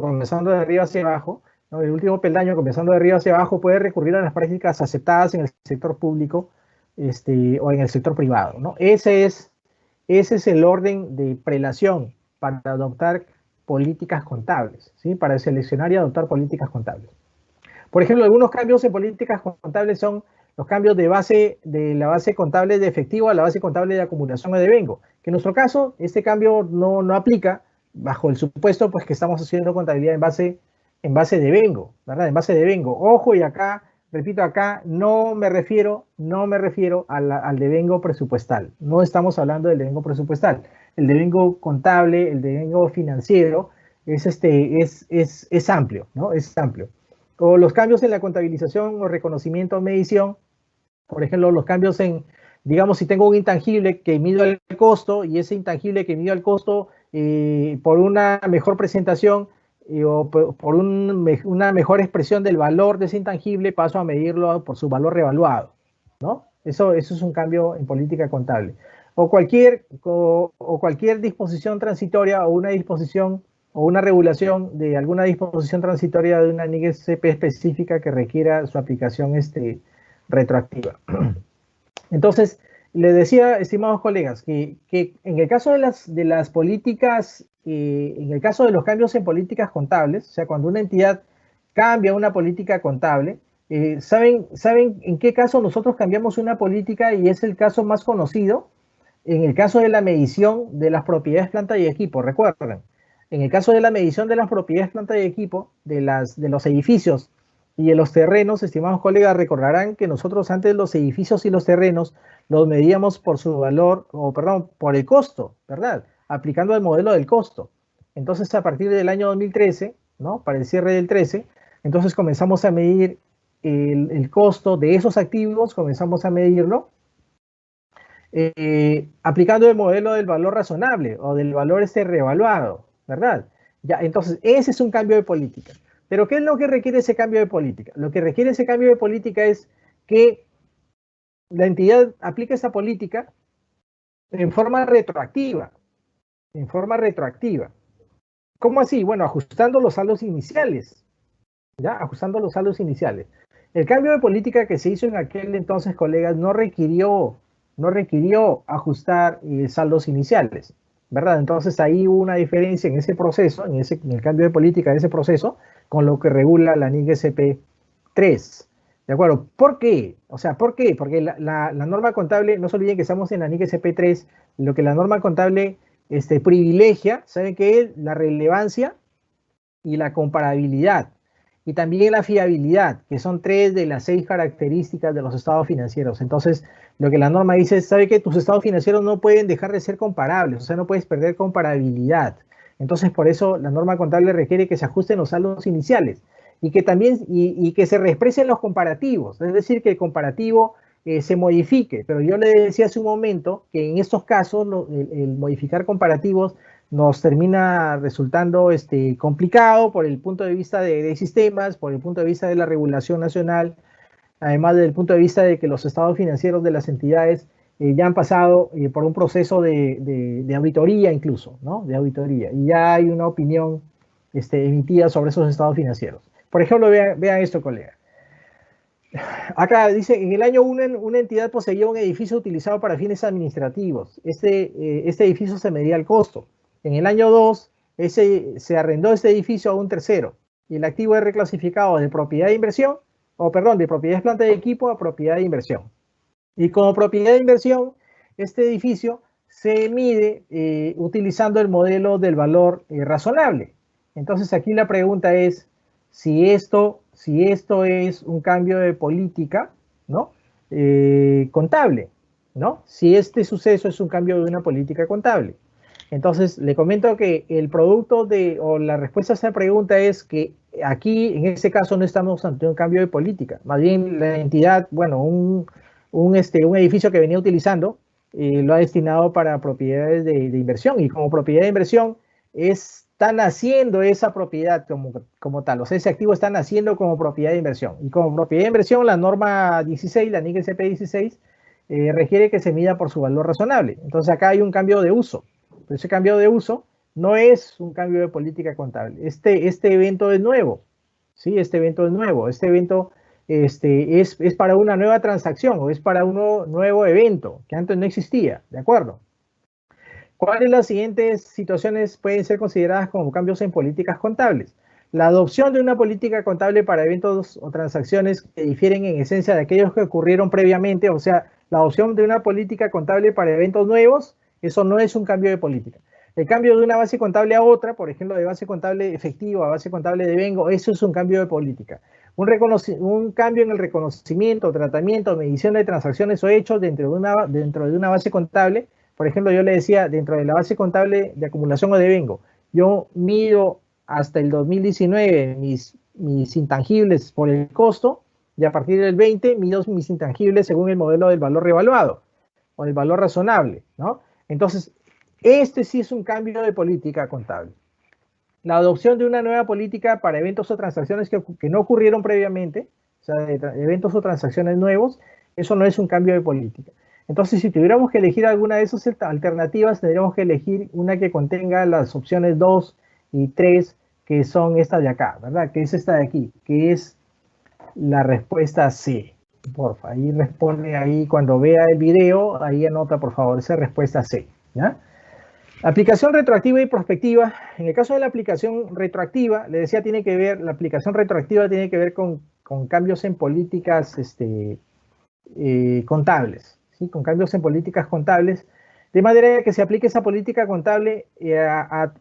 comenzando de arriba hacia abajo, ¿no? El último peldaño, comenzando de arriba hacia abajo, puede recurrir a las prácticas aceptadas en el sector público o en el sector privado, ¿no? Ese es el orden de prelación para adoptar políticas contables, ¿sí? Para seleccionar y adoptar políticas contables. Por ejemplo, algunos cambios en políticas contables son los cambios de la base contable de efectivo a la base contable de acumulación o devengo, que en nuestro caso este cambio no aplica bajo el supuesto pues que estamos haciendo contabilidad en base de devengo, ¿verdad? En base de devengo. Ojo, y acá, repito, acá no me refiero al devengo presupuestal. No estamos hablando del devengo presupuestal. El devengo contable, el devengo financiero es amplio, ¿no? Es amplio. O los cambios en la contabilización o reconocimiento o medición, por ejemplo, los cambios en, digamos, si tengo un intangible que mido el costo y ese intangible que mido el costo por una mejor presentación o por una mejor expresión del valor de ese intangible, paso a medirlo por su valor revaluado, ¿no? Eso es un cambio en política contable. O cualquier disposición transitoria o una disposición o una regulación de alguna disposición transitoria de una NIC SP específica que requiera su aplicación retroactiva. Entonces, les decía, estimados colegas, que en el caso de las políticas, en el caso de los cambios en políticas contables, o sea, cuando una entidad cambia una política contable, ¿saben en qué caso nosotros cambiamos una política? Y es el caso más conocido, en el caso de la medición de las propiedades, planta y equipo. Recuerden, en el caso de la medición de las propiedades, planta y equipo, de los edificios y de los terrenos, estimados colegas, recordarán que nosotros antes los edificios y los terrenos los medíamos por su valor, por el costo, ¿verdad? Aplicando el modelo del costo. Entonces, a partir del año 2013, ¿no? Para el cierre del 13, entonces comenzamos a medir el costo de esos activos, comenzamos a medirlo aplicando el modelo del valor razonable o del valor revaluado, ¿verdad? Ya, entonces, ese es un cambio de política. Pero ¿qué es lo que requiere ese cambio de política? Lo que requiere ese cambio de política es que la entidad aplique esa política en forma retroactiva. En forma retroactiva. ¿Cómo así? Bueno, ajustando los saldos iniciales. ¿Ya? Ajustando los saldos iniciales. El cambio de política que se hizo en aquel entonces, colegas, no requirió ajustar saldos iniciales, ¿verdad? Entonces ahí hubo una diferencia en ese proceso, en el cambio de política de ese proceso, con lo que regula la NIC SP 3. ¿De acuerdo? ¿Por qué? O sea, ¿por qué? Porque la norma contable, no se olviden que estamos en la NIC SP 3, lo que la norma contable privilegia, ¿saben qué es? La relevancia y la comparabilidad. Y también la fiabilidad, que son 3 de las 6 características de los estados financieros. Entonces, lo que la norma dice es, ¿sabe que tus estados financieros no pueden dejar de ser comparables? O sea, no puedes perder comparabilidad. Entonces, por eso la norma contable requiere que se ajusten los saldos iniciales y que también y que se reexpresen los comparativos. Es decir, que el comparativo se modifique. Pero yo le decía hace un momento que en estos casos el modificar comparativos nos termina resultando complicado por el punto de vista de sistemas, por el punto de vista de la regulación nacional, además desde el punto de vista de que los estados financieros de las entidades ya han pasado por un proceso de auditoría incluso, ¿no? De auditoría, y ya hay una opinión emitida sobre esos estados financieros. Por ejemplo, vean esto, colega. Acá dice, en el año 1 una entidad poseía un edificio utilizado para fines administrativos. Este edificio se medía el costo. En el año 2 se arrendó este edificio a un tercero y el activo es reclasificado de propiedad de inversión, de propiedad de planta de equipo a propiedad de inversión. Y como propiedad de inversión, este edificio se mide utilizando el modelo del valor razonable. Entonces aquí la pregunta es si esto es un cambio de política, ¿no? Contable, ¿no? Si este suceso es un cambio de una política contable. Entonces, le comento que el producto o la respuesta a esa pregunta es que aquí, en este caso, no estamos ante un cambio de política. Más bien, la entidad, bueno, un edificio que venía utilizando, lo ha destinado para propiedades de inversión. Y como propiedad de inversión, está naciendo esa propiedad como tal. O sea, ese activo está naciendo como propiedad de inversión. Y como propiedad de inversión, la norma 16, la NIC CP 16, requiere que se mida por su valor razonable. Entonces, acá hay un cambio de uso. Pero ese cambio de uso no es un cambio de política contable. Este evento es nuevo, ¿sí? Este evento es nuevo. Este evento es para una nueva transacción o es para un nuevo evento que antes no existía, ¿de acuerdo? ¿Cuáles de las siguientes situaciones pueden ser consideradas como cambios en políticas contables? La adopción de una política contable para eventos o transacciones que difieren en esencia de aquellos que ocurrieron previamente, o sea, la adopción de una política contable para eventos nuevos. Eso no es un cambio de política. El cambio de una base contable a otra, por ejemplo, de base contable efectiva a base contable de vengo, eso es un cambio de política. Un cambio en el reconocimiento, tratamiento, medición de transacciones o hechos dentro de una base contable. Por ejemplo, yo le decía, dentro de la base contable de acumulación o de vengo, yo mido hasta el 2019 mis intangibles por el costo y a partir del 20 mido mis intangibles según el modelo del valor revaluado o del valor razonable, ¿no? Entonces, este sí es un cambio de política contable. La adopción de una nueva política para eventos o transacciones que no ocurrieron previamente, o sea, eventos o transacciones nuevos, eso no es un cambio de política. Entonces, si tuviéramos que elegir alguna de esas alternativas, tendríamos que elegir una que contenga las opciones 2 y 3, que son estas de acá, ¿verdad? Que es esta de aquí, que es la respuesta C. Porfa, ahí responde, ahí cuando vea el video, ahí anota por favor esa respuesta C, ¿ya? Aplicación retroactiva y prospectiva. En el caso de la aplicación retroactiva, le decía, la aplicación retroactiva tiene que ver con cambios en políticas contables, ¿sí? Con cambios en políticas contables, de manera que se aplique esa política contable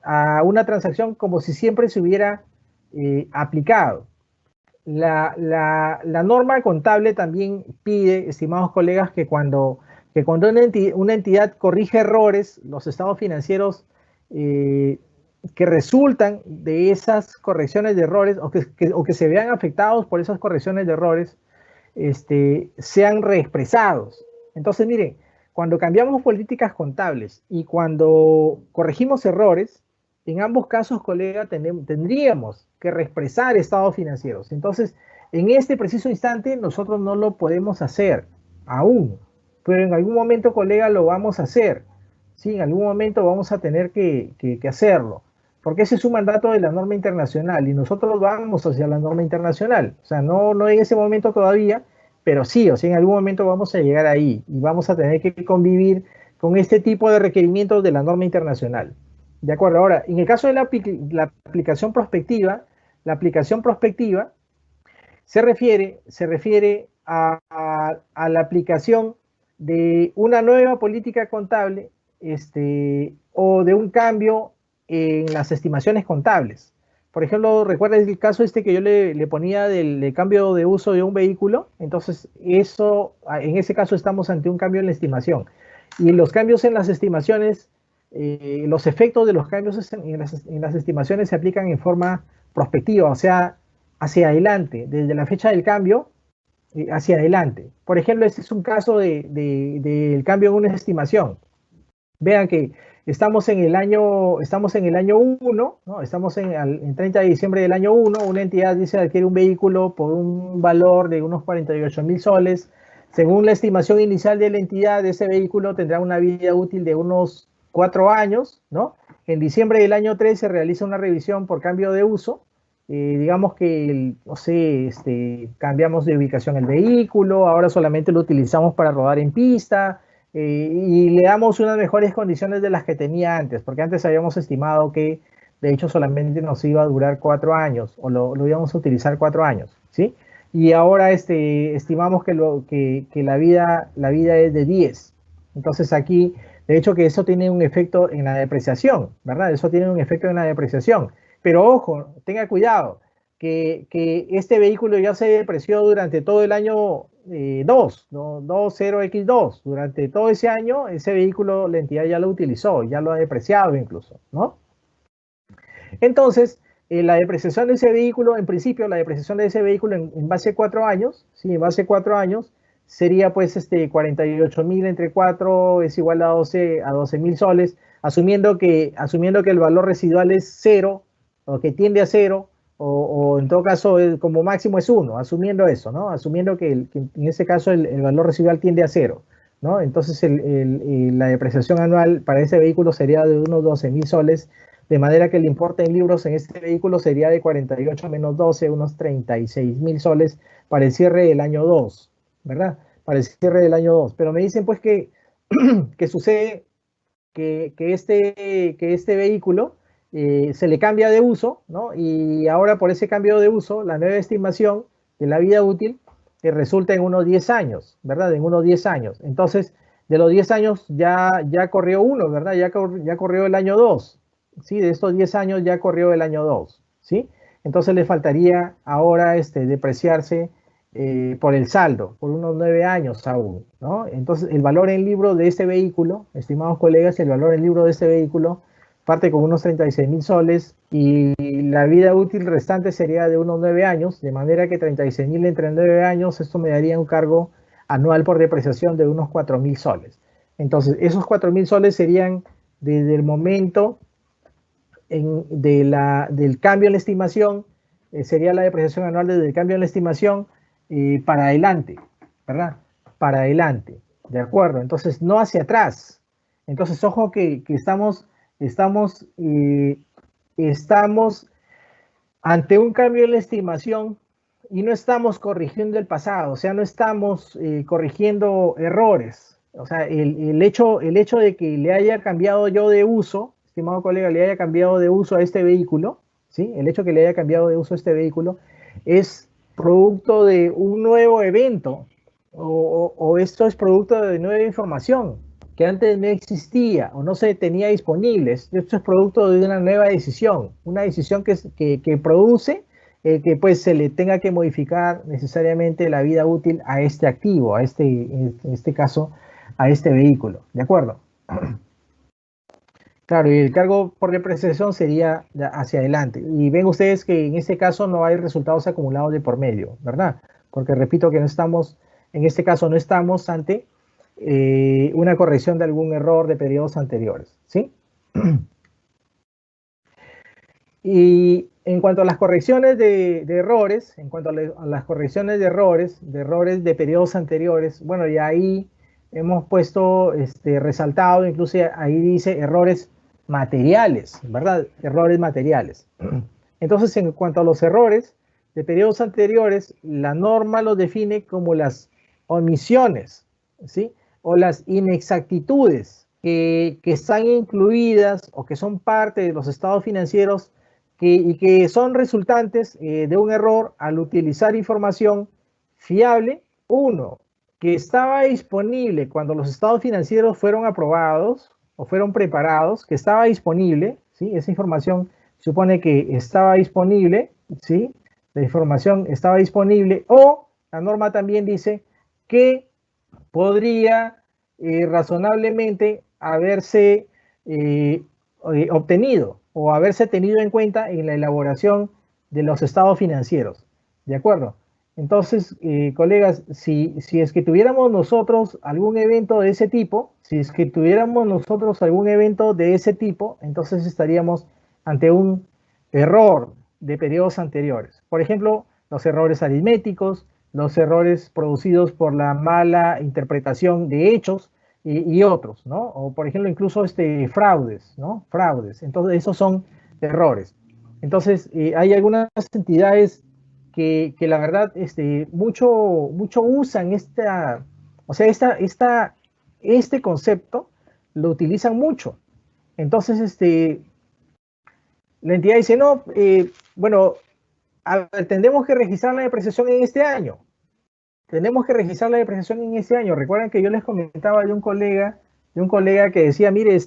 a una transacción como si siempre se hubiera aplicado. La norma contable también pide, estimados colegas, que cuando una entidad corrige errores, los estados financieros que resultan de esas correcciones de errores o que se vean afectados por esas correcciones de errores, sean reexpresados. Entonces, miren, cuando cambiamos políticas contables y cuando corregimos errores, en ambos casos, colega, tendríamos que reexpresar estados financieros. Entonces, en este preciso instante, nosotros no lo podemos hacer aún, pero en algún momento, colega, lo vamos a hacer. Sí, en algún momento vamos a tener que hacerlo, porque ese es un mandato de la norma internacional y nosotros vamos hacia la norma internacional. O sea, no en ese momento todavía, pero sí, o sea, en algún momento vamos a llegar ahí y vamos a tener que convivir con este tipo de requerimientos de la norma internacional. De acuerdo, ahora, en el caso de la aplicación prospectiva, se refiere a la aplicación de una nueva política contable o de un cambio en las estimaciones contables. Por ejemplo, recuerda el caso que yo le ponía del cambio de uso de un vehículo. Entonces, en ese caso estamos ante un cambio en la estimación. Y los cambios en las estimaciones, los efectos de los cambios en las estimaciones se aplican en forma prospectiva, o sea, hacia adelante, desde la fecha del cambio hacia adelante. Por ejemplo, este es un caso del cambio en una estimación. Vean que estamos en el año 1, ¿no? Estamos en 30 de diciembre del año 1, una entidad dice adquiere un vehículo por un valor de unos 48.000 soles. Según la estimación inicial de la entidad, ese vehículo tendrá una vida útil de unos 4 años, ¿no? En diciembre del año 3 se realiza una revisión por cambio de uso. Digamos que, no sé, cambiamos de ubicación el vehículo, ahora solamente lo utilizamos para rodar en pista, y le damos unas mejores condiciones de las que tenía antes, porque antes habíamos estimado que de hecho solamente nos iba a durar 4 años, o lo íbamos a utilizar 4 años, ¿sí? Y ahora estimamos que la vida es de 10. Entonces aquí, de hecho que eso tiene un efecto en la depreciación, ¿verdad? Eso tiene un efecto en la depreciación. Pero ojo, tenga cuidado, que este vehículo ya se depreció durante todo el año 2, ¿no? 20X2. Durante todo ese año, ese vehículo la entidad ya lo utilizó, ya lo ha depreciado incluso, ¿no? Entonces, la depreciación de ese vehículo, en principio, la depreciación de ese vehículo en base a 4 años, ¿sí? En base a 4 años, sería pues 48.000 entre 4 es igual a 12.000 soles, asumiendo que el valor residual es 0, o que tiende a 0, o en todo caso como máximo es 1, asumiendo eso, ¿no? Asumiendo que en ese caso el valor residual tiende a 0, ¿no? Entonces la depreciación anual para ese vehículo sería de unos 12.000 soles, de manera que el importe en libros en este vehículo sería de 48 menos 12, unos 36.000 soles para el cierre del año 2, ¿verdad? Para el cierre del año 2. Pero me dicen pues que sucede que este vehículo se le cambia de uso, ¿no? Y ahora por ese cambio de uso, la nueva estimación de la vida útil resulta en unos 10 años, ¿verdad? En unos 10 años. Entonces, de los 10 años ya corrió uno, ¿verdad? Ya corrió el año 2, ¿sí? De estos 10 años ya corrió el año 2, ¿sí? Entonces le faltaría ahora depreciarse por el saldo, por unos 9 años aún, ¿no? Entonces, el valor en libro de este vehículo, estimados colegas, el valor en libro de este vehículo parte con unos 36.000 soles y la vida útil restante sería de unos 9 años, de manera que 36.000 entre 9 años, esto me daría un cargo anual por depreciación de unos 4.000 soles. Entonces, esos 4.000 soles serían desde el momento del cambio en la estimación, sería la depreciación anual desde el cambio en la estimación para adelante, ¿verdad? Para adelante, ¿de acuerdo? Entonces, no hacia atrás. Entonces, ojo que estamos ante un cambio en la estimación y no estamos corrigiendo el pasado, o sea, no estamos corrigiendo errores. O sea, el hecho de que le haya cambiado yo de uso, estimado colega, le haya cambiado de uso a este vehículo, ¿sí? El hecho de que le haya cambiado de uso a este vehículo es producto de un nuevo evento, o esto es producto de nueva información que antes no existía o no se tenía disponible. Esto es producto de una nueva decisión, una decisión que produce que pues se le tenga que modificar necesariamente la vida útil a este activo, en este caso, a este vehículo. ¿De acuerdo? Claro, y el cargo por depreciación sería hacia adelante. Y ven ustedes que en este caso no hay resultados acumulados de por medio, ¿verdad? Porque repito que no estamos, en este caso no estamos ante una corrección de algún error de periodos anteriores, ¿sí? Y en cuanto a las correcciones de errores, en cuanto a las correcciones de errores de periodos anteriores, bueno, y ahí hemos puesto, resaltado, incluso ahí dice errores materiales, ¿verdad? Errores materiales. Entonces, en cuanto a los errores de periodos anteriores, la norma los define como las omisiones, ¿sí? O las inexactitudes que están incluidas o que son parte de los estados financieros y que son resultantes de un error al utilizar información fiable, uno, que estaba disponible cuando los estados financieros fueron aprobados o fueron preparados, que estaba disponible, ¿sí? Esa información supone que estaba disponible, ¿sí? La información estaba disponible, o la norma también dice que podría razonablemente haberse obtenido o haberse tenido en cuenta en la elaboración de los estados financieros. ¿De acuerdo? Entonces, colegas, si es que tuviéramos nosotros algún evento de ese tipo, entonces estaríamos ante un error de periodos anteriores. Por ejemplo, los errores aritméticos, los errores producidos por la mala interpretación de hechos y otros, ¿no? O, por ejemplo, incluso fraudes, ¿no? Fraudes. Entonces, esos son errores. Entonces, hay algunas entidades que la verdad mucho usan o sea, este concepto lo utilizan mucho. Entonces, la entidad dice, no, bueno, a ver, tendremos que registrar la depreciación en este año. Tenemos que registrar la depreciación en este año. Recuerden que yo les comentaba de un colega que decía, mire,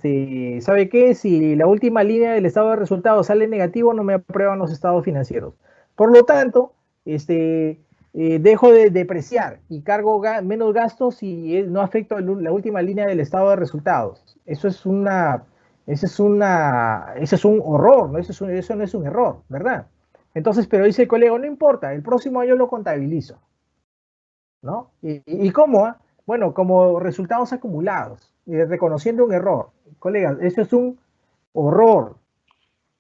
¿sabe qué? Si la última línea del estado de resultados sale negativo, no me aprueban los estados financieros. Por lo tanto, dejo de depreciar y cargo menos gastos y no afecto la última línea del estado de resultados. Eso es un horror, ¿no? Eso no es un error, ¿verdad? Entonces, pero dice el colega, no importa, el próximo año lo contabilizo, ¿no? ¿Y cómo? Bueno, como resultados acumulados, reconociendo un error. Colegas, eso es un horror,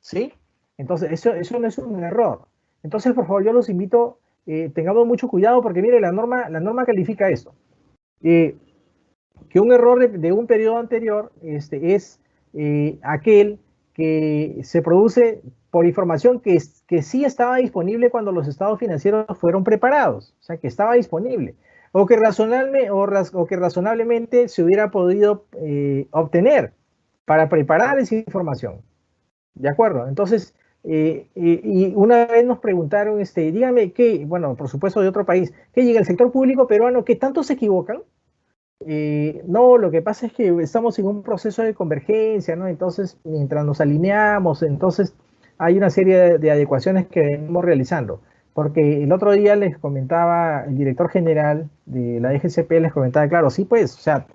¿sí? Entonces, eso no es un error. Entonces, por favor, yo los invito, tengamos mucho cuidado porque, mire, la norma califica esto. Que un error de un periodo anterior es aquel que se produce por información que sí estaba disponible cuando los estados financieros fueron preparados, o sea, que estaba disponible, o que razonablemente se hubiera podido obtener para preparar esa información. ¿De acuerdo? Entonces, y una vez nos preguntaron, dígame qué, bueno, por supuesto de otro país, ¿qué llega el sector público peruano? ¿Qué tanto se equivocan? No, lo que pasa es que estamos en un proceso de convergencia, ¿no? Entonces, mientras nos alineamos, entonces hay una serie de adecuaciones que venimos realizando. Porque el otro día les comentaba, el director general de la DGCP les comentaba, claro, sí, pues, o sea,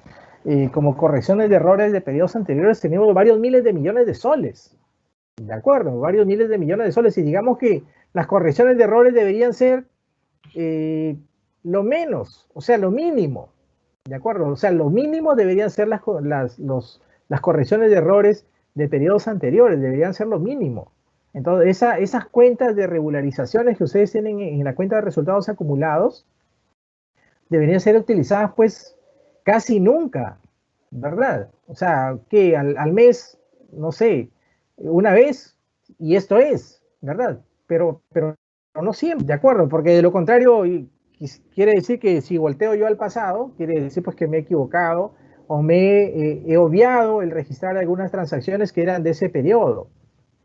como correcciones de errores de periodos anteriores tenemos varios miles de millones de soles, ¿de acuerdo? Varios miles de millones de soles. Y digamos que las correcciones de errores deberían ser lo menos, o sea, lo mínimo. ¿De acuerdo? O sea, lo mínimo deberían ser las correcciones de errores de periodos anteriores, deberían ser lo mínimo. Entonces, esas cuentas de regularizaciones que ustedes tienen en la cuenta de resultados acumulados deberían ser utilizadas pues casi nunca, ¿verdad? O sea, que al mes, no sé, una vez, y esto es, ¿verdad? Pero no siempre, ¿de acuerdo? Porque de lo contrario, quiere decir que si volteo yo al pasado, quiere decir pues que me he equivocado o he obviado el registrar algunas transacciones que eran de ese periodo,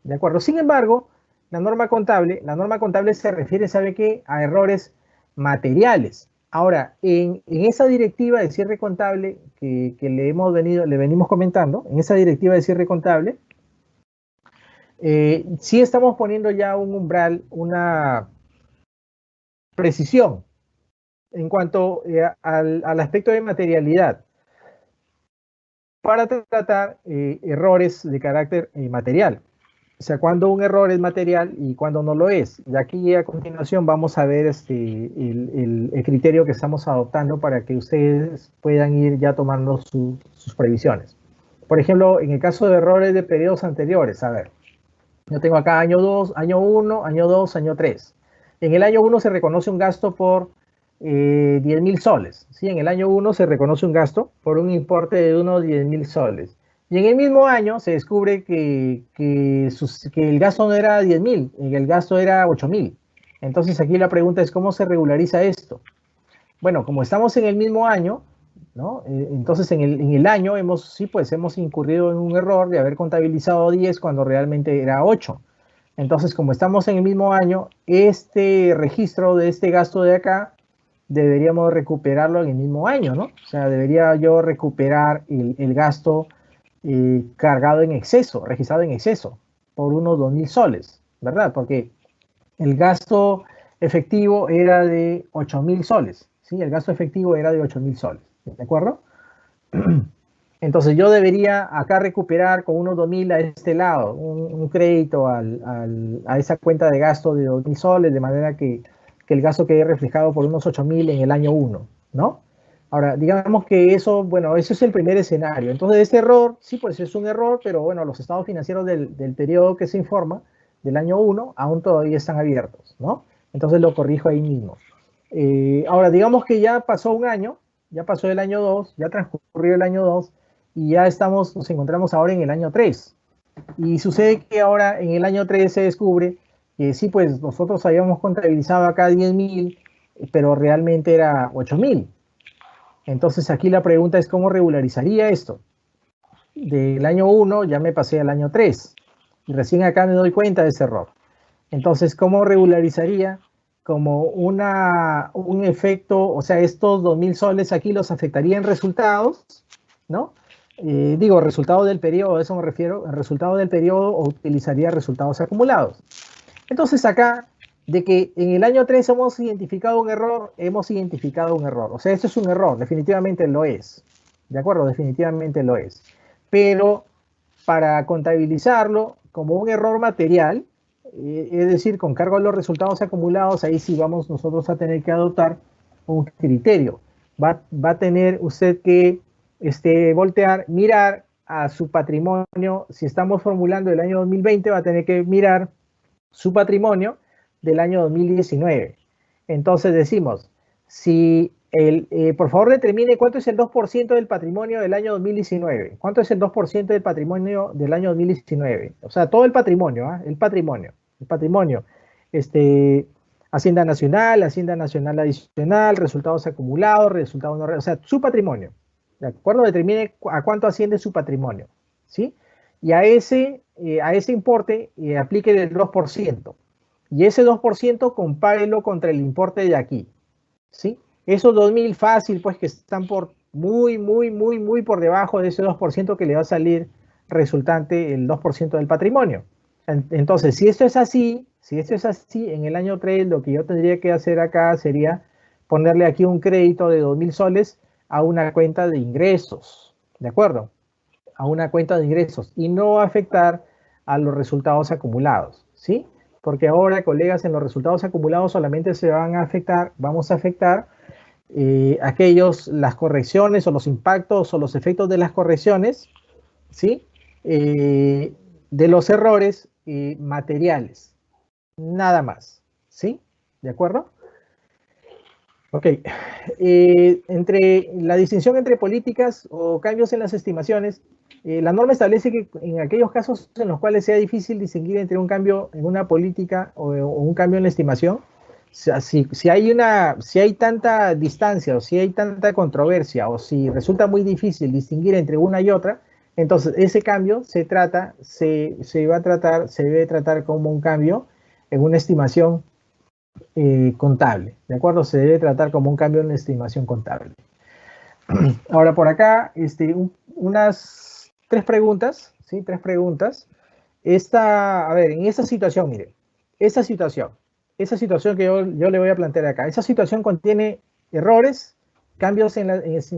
¿de acuerdo? Sin embargo, la norma contable se refiere, ¿sabe qué? A errores materiales. Ahora, en esa directiva de cierre contable que le venimos comentando, en esa directiva de cierre contable, sí estamos poniendo ya un umbral, una precisión en cuanto al aspecto de materialidad para tratar errores de carácter material. O sea, cuando un error es material y cuando no lo es. Y aquí a continuación vamos a ver el criterio que estamos adoptando para que ustedes puedan ir ya tomando sus previsiones. Por ejemplo, en el caso de errores de periodos anteriores, a ver, yo tengo acá año 2, año 1, año 2, año 3. En el año 1 se reconoce un gasto por 10.000 soles. ¿Sí? En el año 1 se reconoce un gasto por un importe de unos 10.000 soles. Y en el mismo año se descubre que el gasto no era 10.000, el gasto era 8.000. Entonces aquí la pregunta es, ¿cómo se regulariza esto? Bueno, como estamos en el mismo año, ¿no? Entonces en el año hemos incurrido en un error de haber contabilizado 10 cuando realmente era 8. Entonces, como estamos en el mismo año, este registro de este gasto de acá deberíamos recuperarlo en el mismo año, ¿no? O sea, debería yo recuperar el gasto cargado en exceso, registrado en exceso, por unos 2.000 soles, ¿verdad? Porque el gasto efectivo era de 8.000 soles, ¿sí? El gasto efectivo era de 8.000 soles, ¿de acuerdo? Entonces yo debería acá recuperar con unos 2.000 a este lado, un crédito a esa cuenta de gasto de 2.000 soles, de manera que que el gasto quede reflejado por unos 8.000 en el año 1, ¿no? Ahora, digamos que eso, bueno, ese es el primer escenario. Entonces, este error, sí, pues es un error, pero bueno, los estados financieros del periodo que se informa, del año 1, aún todavía están abiertos, ¿no? Entonces lo corrijo ahí mismo. Ahora, digamos que ya pasó un año, ya pasó el año 2, ya transcurrió el año 2, y ya nos encontramos ahora en el año 3. Y sucede que ahora en el año 3 se descubre que sí, pues nosotros habíamos contabilizado acá 10.000, pero realmente era 8.000. Entonces aquí la pregunta es cómo regularizaría esto. Del año 1 ya me pasé al año 3 y recién acá me doy cuenta de ese error. Entonces, ¿cómo regularizaría? Como un efecto, o sea, estos 2.000 soles aquí los afectaría en resultados, ¿no? Digo, resultado del periodo, a eso me refiero, en resultado del periodo o utilizaría resultados acumulados. Entonces acá, de que en el año 3 hemos identificado un error, hemos identificado un error. O sea, esto es un error, definitivamente lo es. ¿De acuerdo? Definitivamente lo es. Pero para contabilizarlo como un error material, es decir, con cargo a los resultados acumulados, ahí sí vamos nosotros a tener que adoptar un criterio. Va a tener usted que voltear, mirar a su patrimonio. Si estamos formulando el año 2020, va a tener que mirar su patrimonio del año 2019. Entonces decimos, si por favor determine cuánto es el 2% del patrimonio del año 2019. ¿Cuánto es el 2% del patrimonio del año 2019? O sea, todo el patrimonio, ¿eh? El patrimonio. Hacienda Nacional adicional, resultados acumulados, resultados no, o sea, su patrimonio. ¿De acuerdo? Determine a cuánto asciende su patrimonio. ¿Sí? Y a ese importe aplique el 2%. Y ese 2% compárelo contra el importe de aquí. ¿Sí? Esos 2.000 fácil, pues que están por muy por debajo de ese 2% que le va a salir resultante el 2% del patrimonio. Entonces, si esto es así, en el año 3 lo que yo tendría que hacer acá sería ponerle aquí un crédito de 2.000 soles a una cuenta de ingresos. ¿De acuerdo? A una cuenta de ingresos y no afectar a los resultados acumulados, ¿sí? Porque ahora, colegas, en los resultados acumulados solamente vamos a afectar las correcciones o los impactos o los efectos de las correcciones, ¿sí? De los errores materiales, nada más, ¿sí? ¿De acuerdo? Ok, entre la distinción entre políticas o cambios en las estimaciones, la norma establece que en aquellos casos en los cuales sea difícil distinguir entre un cambio en una política o un cambio en la estimación, o sea, si hay tanta distancia o si hay tanta controversia o si resulta muy difícil distinguir entre una y otra, entonces ese cambio se debe tratar como un cambio en una estimación contable, ¿de acuerdo? Se debe tratar como un cambio en la estimación contable. Ahora, por acá, unas 3 preguntas, ¿sí? 3 preguntas. A ver, en esta situación, mire, esa situación que yo le voy a plantear acá, esa situación contiene errores, cambios en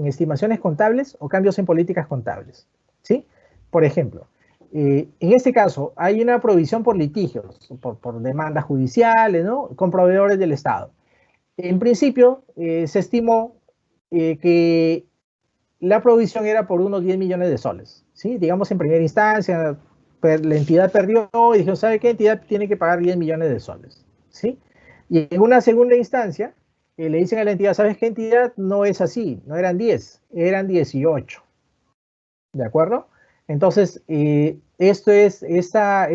estimaciones contables o cambios en políticas contables, ¿sí? Por ejemplo, en este caso, hay una provisión por litigios, por demandas judiciales, ¿no? Con proveedores del Estado. En principio, se estimó que la provisión era por unos 10 millones de soles, ¿sí? Digamos, en primera instancia, la entidad perdió y dijo, ¿sabe qué? Entidad tiene que pagar 10 millones de soles, ¿sí? Y en una segunda instancia, le dicen a la entidad, ¿sabes qué? Entidad no es así, no eran 10, eran 18. ¿De acuerdo? Entonces, esta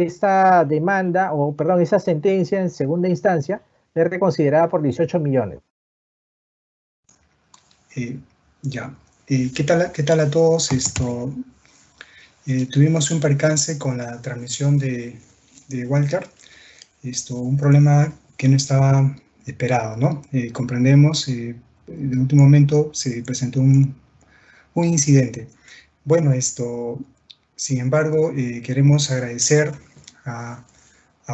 demanda, o perdón, esa sentencia en segunda instancia es reconsiderada por 18 millones. Ya. ¿Qué tal a todos? Tuvimos un percance con la transmisión de Walter. Un problema que no estaba esperado, ¿no? Comprendemos, de último momento se presentó un incidente. Bueno, sin embargo, queremos agradecer a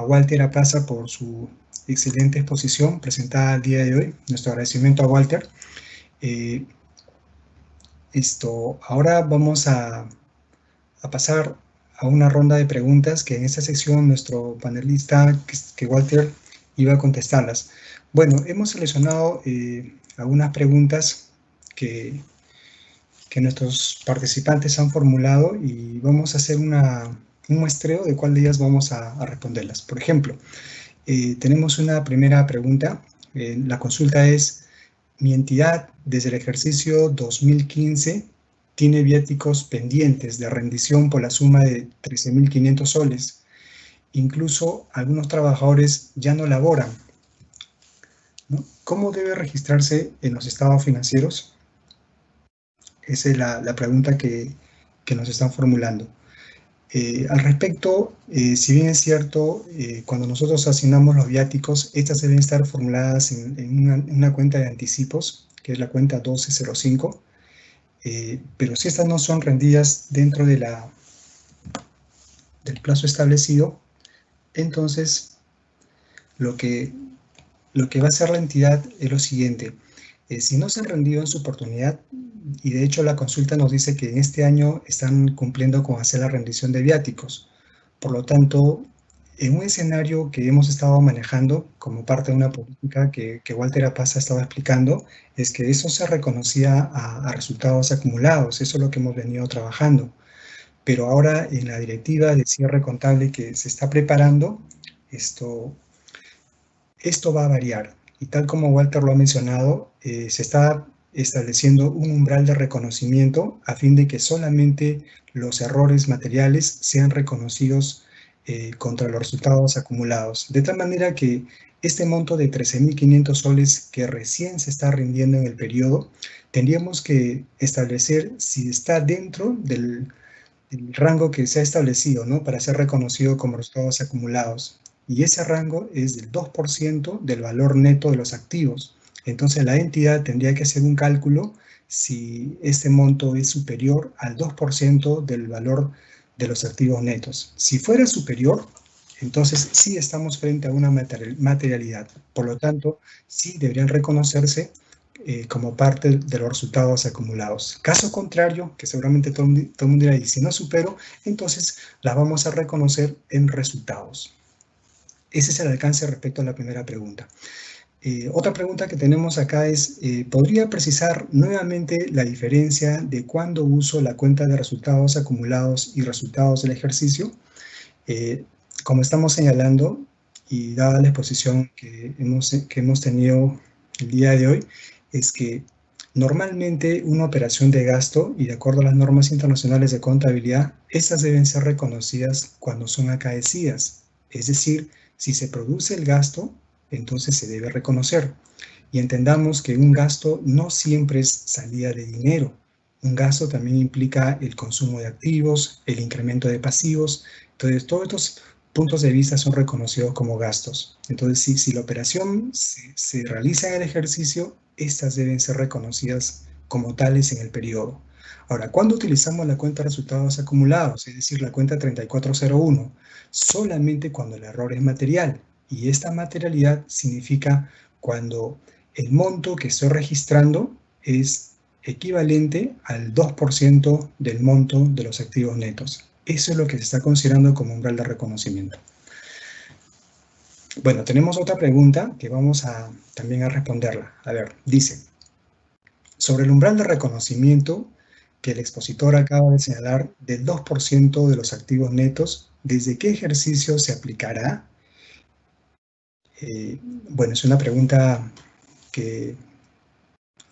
Walter Aplaza por su excelente exposición presentada el día de hoy. Nuestro agradecimiento a Walter. Ahora vamos a pasar a una ronda de preguntas que en esta sección nuestro panelista, que Walter, iba a contestarlas. Bueno, hemos seleccionado algunas preguntas que nuestros participantes han formulado y vamos a hacer un muestreo de cuál de ellas vamos a responderlas. Por ejemplo, tenemos una primera pregunta. La consulta es: mi entidad desde el ejercicio 2015 tiene viáticos pendientes de rendición por la suma de 13.500 soles. Incluso algunos trabajadores ya no laboran, ¿no? ¿Cómo debe registrarse en los estados financieros? Esa es la pregunta que nos están formulando. Al respecto, si bien es cierto, cuando nosotros asignamos los viáticos, estas deben estar formuladas en una cuenta de anticipos, que es la cuenta 1205, pero si estas no son rendidas dentro de del plazo establecido, entonces lo que va a hacer la entidad es lo siguiente. Si no se han rendido en su oportunidad, y de hecho la consulta nos dice que en este año están cumpliendo con hacer la rendición de viáticos. Por lo tanto, en un escenario que hemos estado manejando como parte de una política que Walter Apaz ha estado explicando, es que eso se reconocía a resultados acumulados. Eso es lo que hemos venido trabajando. Pero ahora en la directiva de cierre contable que se está preparando, esto va a variar. Y tal como Walter lo ha mencionado, se está estableciendo un umbral de reconocimiento a fin de que solamente los errores materiales sean reconocidos contra los resultados acumulados. De tal manera que este monto de 13.500 soles que recién se está rindiendo en el periodo, tendríamos que establecer si está dentro del rango que se ha establecido, ¿no?, para ser reconocido como resultados acumulados. Y ese rango es del 2% del valor neto de los activos. Entonces la entidad tendría que hacer un cálculo si este monto es superior al 2% del valor de los activos netos. Si fuera superior, entonces sí estamos frente a una materialidad. Por lo tanto, sí deberían reconocerse como parte de los resultados acumulados. Caso contrario, que seguramente todo el mundo dirá, y si no supero, entonces las vamos a reconocer en resultados. Ese es el alcance respecto a la primera pregunta. Otra pregunta que tenemos acá es, ¿podría precisar nuevamente la diferencia de cuándo uso la cuenta de resultados acumulados y resultados del ejercicio? Como estamos señalando, y dada la exposición que hemos tenido el día de hoy, es que normalmente una operación de gasto, y de acuerdo a las normas internacionales de contabilidad, estas deben ser reconocidas cuando son acaecidas. Es decir, si se produce el gasto, entonces se debe reconocer. Y entendamos que un gasto no siempre es salida de dinero. Un gasto también implica el consumo de activos, el incremento de pasivos. Entonces, todos estos puntos de vista son reconocidos como gastos. Entonces, si la operación se realiza en el ejercicio, estas deben ser reconocidas como tales en el periodo. Ahora, ¿cuándo utilizamos la cuenta de resultados acumulados? Es decir, la cuenta 3401. Solamente cuando el error es material. Y esta materialidad significa cuando el monto que estoy registrando es equivalente al 2% del monto de los activos netos. Eso es lo que se está considerando como umbral de reconocimiento. Bueno, tenemos otra pregunta que vamos también a responderla. A ver, dice, sobre el umbral de reconocimiento que el expositor acaba de señalar del 2% de los activos netos, ¿desde qué ejercicio se aplicará? Bueno, es una pregunta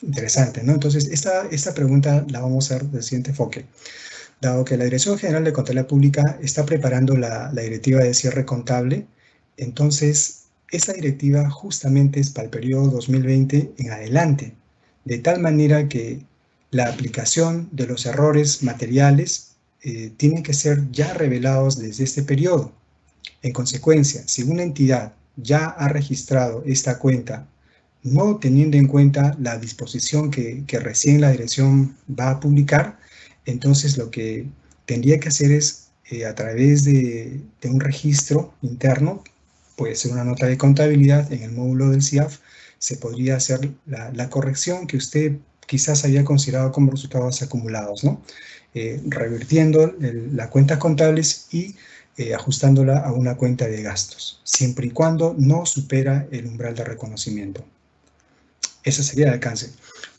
interesante, ¿no? Entonces, esta pregunta la vamos a hacer del siguiente enfoque. Dado que la Dirección General de Contabilidad Pública está preparando la directiva de cierre contable, entonces esa directiva justamente es para el periodo 2020 en adelante, de tal manera que la aplicación de los errores materiales tiene que ser ya revelados desde este periodo. En consecuencia, si una entidad ya ha registrado esta cuenta, no teniendo en cuenta la disposición que recién la dirección va a publicar, entonces lo que tendría que hacer es, a través de un registro interno, puede ser una nota de contabilidad en el módulo del CIAF, se podría hacer la corrección que usted quizás había considerado como resultados acumulados, ¿no? Revirtiendo las cuentas contables y ajustándola a una cuenta de gastos, siempre y cuando no supera el umbral de reconocimiento. Ese sería el alcance.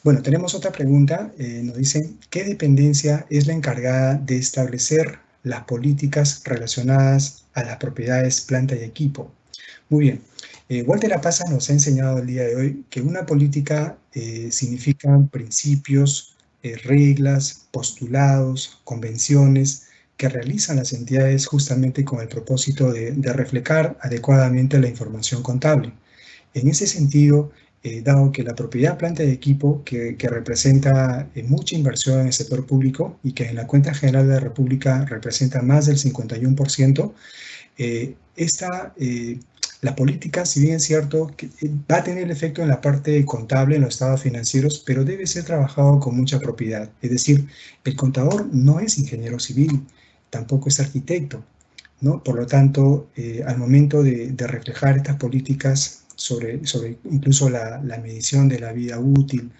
Bueno, tenemos otra pregunta. Nos dicen, ¿qué dependencia es la encargada de establecer las políticas relacionadas a las propiedades, planta y equipo? Muy bien. Walter Apaza nos ha enseñado el día de hoy que una política significa principios, reglas, postulados, convenciones que realizan las entidades justamente con el propósito de reflejar adecuadamente la información contable. En ese sentido, dado que la propiedad, planta y equipo, que representa mucha inversión en el sector público y que en la cuenta general de la República representa más del 51%, la política, si bien es cierto, que va a tener efecto en la parte contable, en los estados financieros, pero debe ser trabajado con mucha propiedad. Es decir, el contador no es ingeniero civil, tampoco es arquitecto, ¿no? Por lo tanto, al momento de reflejar estas políticas sobre incluso la medición de la vida útil,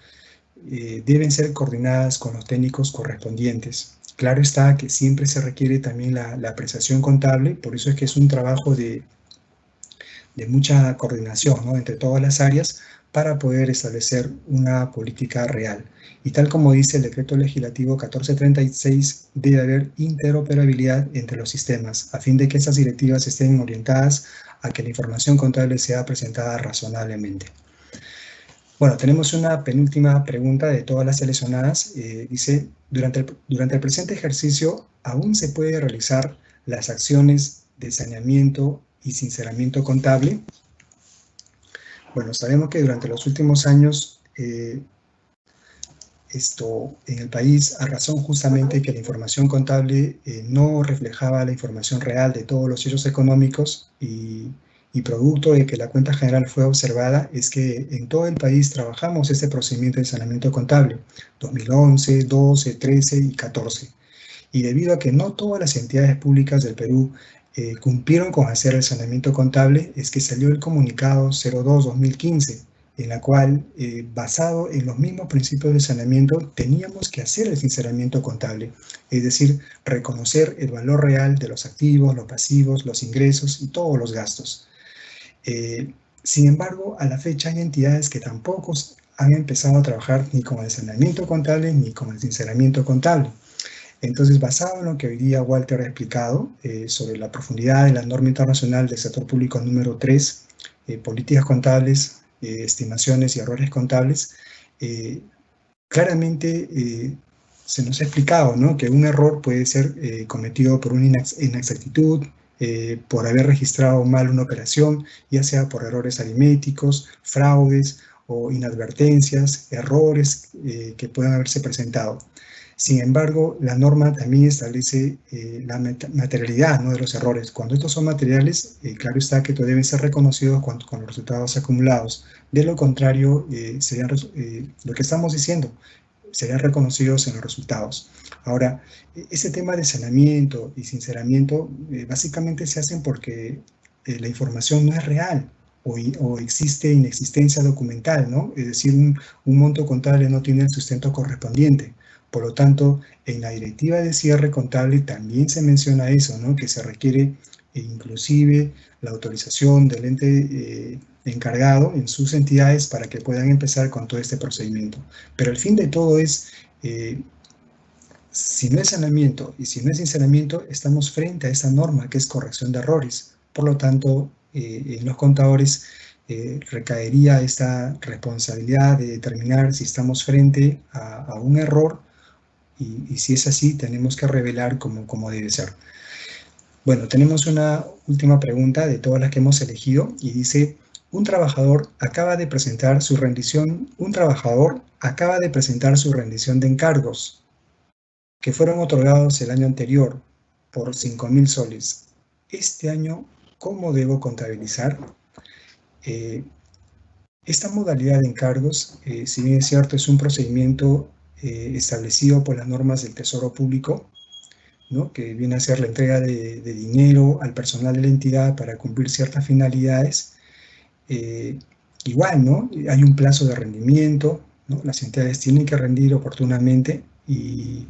deben ser coordinadas con los técnicos correspondientes. Claro está que siempre se requiere también la apreciación contable, por eso es que es un trabajo de mucha coordinación, ¿no?, entre todas las áreas para poder establecer una política real. Y tal como dice el decreto legislativo 1436, debe haber interoperabilidad entre los sistemas, a fin de que esas directivas estén orientadas a que la información contable sea presentada razonablemente. Bueno, tenemos una penúltima pregunta de todas las seleccionadas. Dice, durante el presente ejercicio, ¿aún se puede realizar las acciones de saneamiento y sinceramiento contable? Bueno, sabemos que durante los últimos años en el país, a razón justamente que la información contable no reflejaba la información real de todos los hechos económicos y producto de que la cuenta general fue observada, es que en todo el país trabajamos este procedimiento de saneamiento contable, 2011, 12, 13 y 14. Y debido a que no todas las entidades públicas del Perú cumplieron con hacer el saneamiento contable, es que salió el comunicado 02-2015, en la cual, basado en los mismos principios de saneamiento, teníamos que hacer el sinceramiento contable, es decir, reconocer el valor real de los activos, los pasivos, los ingresos y todos los gastos. Sin embargo, a la fecha hay entidades que tampoco han empezado a trabajar ni con el saneamiento contable ni con el sinceramiento contable. Entonces, basado en lo que hoy día Walter ha explicado sobre la profundidad de la norma internacional del sector público número 3, políticas contables, estimaciones y errores contables, claramente se nos ha explicado, ¿no?, que un error puede ser cometido por una inexactitud, por haber registrado mal una operación, ya sea por errores aritméticos, fraudes o inadvertencias, errores que puedan haberse presentado. Sin embargo, la norma también establece la materialidad, ¿no?, de los errores. Cuando estos son materiales, claro está que deben ser reconocidos con los resultados acumulados. De lo contrario, lo que estamos diciendo serían reconocidos en los resultados. Ahora, ese tema de saneamiento y sinceramiento básicamente se hacen porque la información no es real o existe inexistencia documental, ¿no? Es decir, un monto contable no tiene el sustento correspondiente. Por lo tanto, en la directiva de cierre contable también se menciona eso, ¿no?, que se requiere inclusive la autorización del ente encargado en sus entidades para que puedan empezar con todo este procedimiento. Pero el fin de todo es, si no es saneamiento y si no es sinceramiento, estamos frente a esa norma que es corrección de errores. Por lo tanto, en los contadores recaería esta responsabilidad de determinar si estamos frente a un error y si es así, tenemos que revelar como debe ser. Bueno, tenemos una última pregunta de todas las que hemos elegido y dice, un trabajador acaba de presentar su rendición de encargos que fueron otorgados el año anterior por 5.000 soles. Este año, ¿cómo debo contabilizar? Esta modalidad de encargos, si bien es cierto, es un procedimiento establecido por las normas del Tesoro Público, ¿no?, que viene a ser la entrega de dinero al personal de la entidad para cumplir ciertas finalidades. Igual, ¿no?, hay un plazo de rendimiento, ¿no? Las entidades tienen que rendir oportunamente y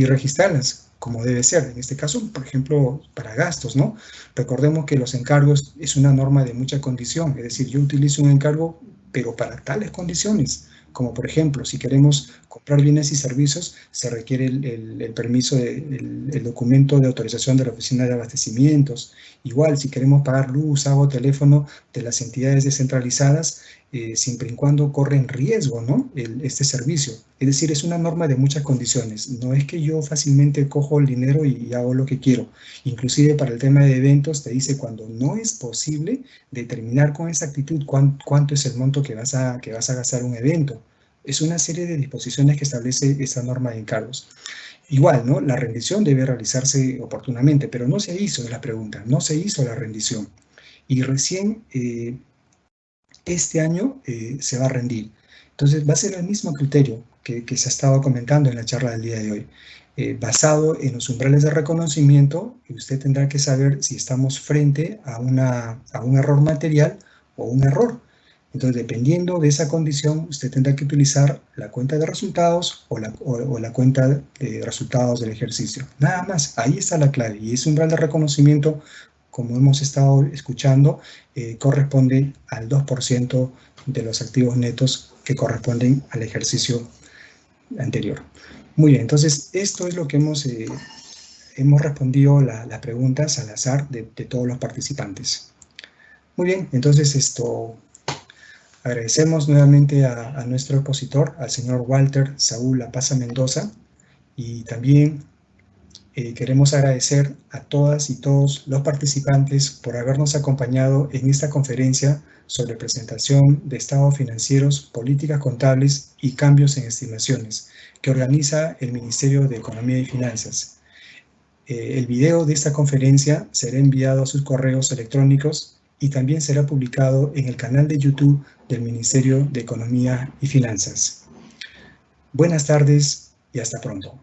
registrarlas como debe ser. En este caso, por ejemplo, para gastos, ¿no? Recordemos que los encargos es una norma de mucha condición, es decir, yo utilizo un encargo, pero para tales condiciones, como por ejemplo, si queremos comprar bienes y servicios, se requiere el permiso, el documento de autorización de la Oficina de Abastecimientos. Igual, si queremos pagar luz, agua, teléfono de las entidades descentralizadas, siempre y cuando corren riesgo, ¿no? Este servicio. Es decir, es una norma de muchas condiciones. No es que yo fácilmente cojo el dinero y hago lo que quiero. Inclusive para el tema de eventos te dice cuando no es posible determinar con exactitud cuánto es el monto que vas a gastar en un evento. Es una serie de disposiciones que establece esta norma de encargos. Igual, ¿no? La rendición debe realizarse oportunamente, pero no se hizo, es la pregunta, no se hizo la rendición. Y recién este año se va a rendir. Entonces va a ser el mismo criterio que se ha estado comentando en la charla del día de hoy. Basado en los umbrales de reconocimiento, usted tendrá que saber si estamos frente a un error material o un error. Entonces, dependiendo de esa condición, usted tendrá que utilizar la cuenta de resultados o la cuenta de resultados del ejercicio. Nada más, ahí está la clave. Y ese umbral de reconocimiento, como hemos estado escuchando, corresponde al 2% de los activos netos que corresponden al ejercicio anterior. Muy bien, entonces esto es lo que hemos respondido las preguntas al azar de todos los participantes. Muy bien, entonces agradecemos nuevamente a nuestro expositor, al señor Walter Saúl Lapaza Mendoza, y también queremos agradecer a todas y todos los participantes por habernos acompañado en esta conferencia sobre presentación de estados financieros, políticas contables y cambios en estimaciones, que organiza el Ministerio de Economía y Finanzas. El video de esta conferencia será enviado a sus correos electrónicos y también será publicado en el canal de YouTube del Ministerio de Economía y Finanzas. Buenas tardes y hasta pronto.